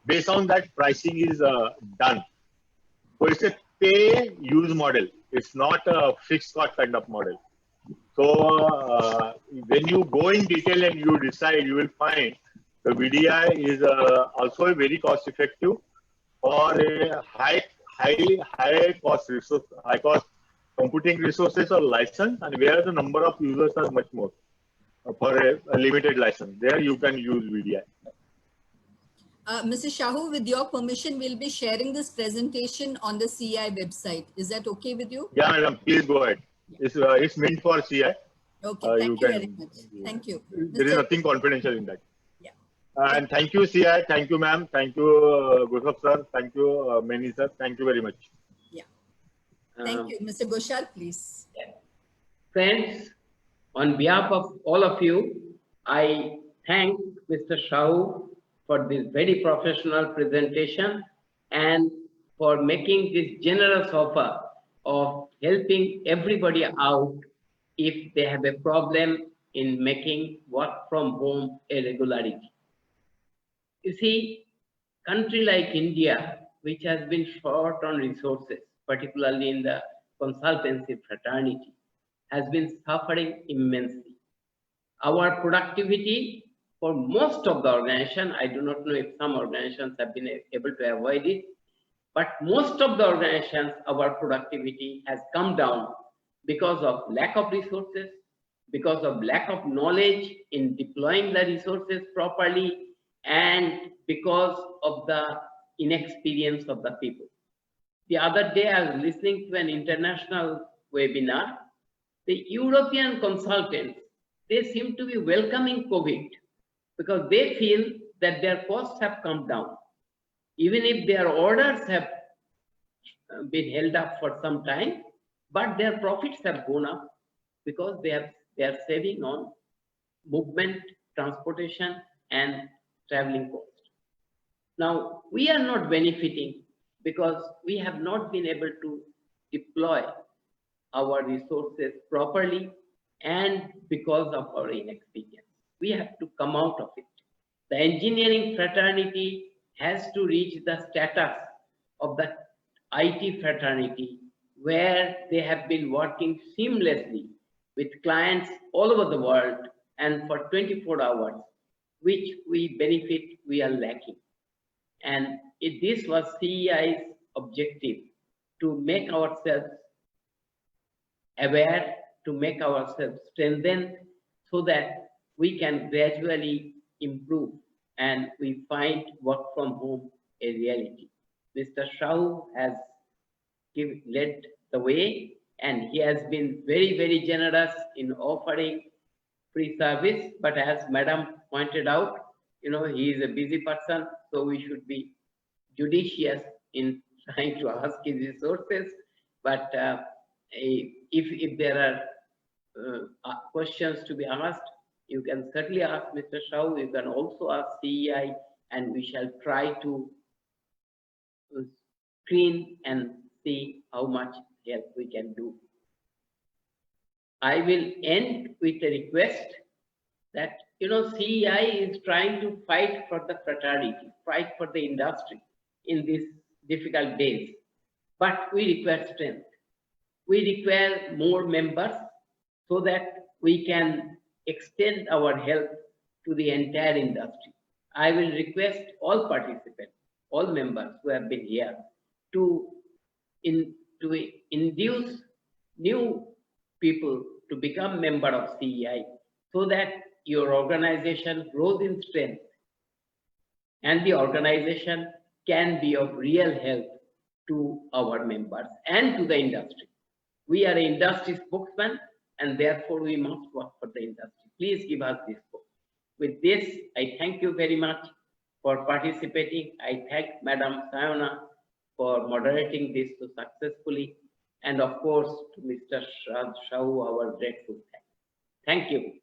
Based on that, pricing is done. So it's a pay-use model. It's not a fixed cost kind of model. So when you go in detail and you decide, you will find the VDI is also very cost-effective for a high cost resource, high cost computing resources or license, and where the number of users are much more for a limited license. There you can use VDI. Mr. Shahu, with your permission, we'll be sharing this presentation on the CI website. Is that okay with you? Yeah, madam, please go ahead. It's meant for CI. Okay, thank you very much. Thank you. There is nothing confidential in that. Yeah. And thank you, CI. Thank you, ma'am. Thank you, Goswami sir. Thank you, Mani sir. Thank you very much. Yeah. Thank you. Mr. Ghoshal, please. Friends, on behalf of all of you, I thank Mr. Shahu for this very professional presentation and for making this generous offer of helping everybody out if they have a problem in making work from home a regularity. You see, country like India, which has been short on resources, particularly in the consultancy fraternity, has been suffering immensely. Our productivity for most of the organization, I do not know if some organizations have been able to avoid it, but most of the organizations, our productivity has come down because of lack of resources, because of lack of knowledge in deploying the resources properly, and because of the inexperience of the people. The other day, I was listening to an international webinar. The European consultants, they seem to be welcoming COVID because they feel that their costs have come down. Even if their orders have been held up for some time, but their profits have gone up because they are saving on movement, transportation, and traveling cost. Now, we are not benefiting because we have not been able to deploy our resources properly and because of our inexperience. We have to come out of it. The engineering fraternity has to reach the status of the IT fraternity where they have been working seamlessly with clients all over the world and for 24 hours, which we benefit, we are lacking. And this was CEI's objective, to make ourselves aware, to make ourselves strengthened so that we can gradually improve and we find work from home a reality. Mr. Shahu has led the way and he has been very, very generous in offering free service. But as Madam pointed out, you know, he is a busy person, so we should be judicious in trying to ask his resources. But if there are questions to be asked, you can certainly ask Mr. Shahu. You can also ask CEI, and we shall try to screen and see how much help we can do. I will end with a request that, CEI is trying to fight for the fraternity, fight for the industry in these difficult days. But we require strength. We require more members so that we can extend our help to the entire industry. I will request all participants, all members who have been here to induce new people to become member of CEI so that your organization grows in strength and the organization can be of real help to our members and to the industry. We are an industry spokesman and therefore we must work for the industry. Please give us this book. With this, I thank you very much for participating. I thank Madam Sayona for moderating this so successfully, and of course to Mr. Shahu, our grateful thanks. Thank you.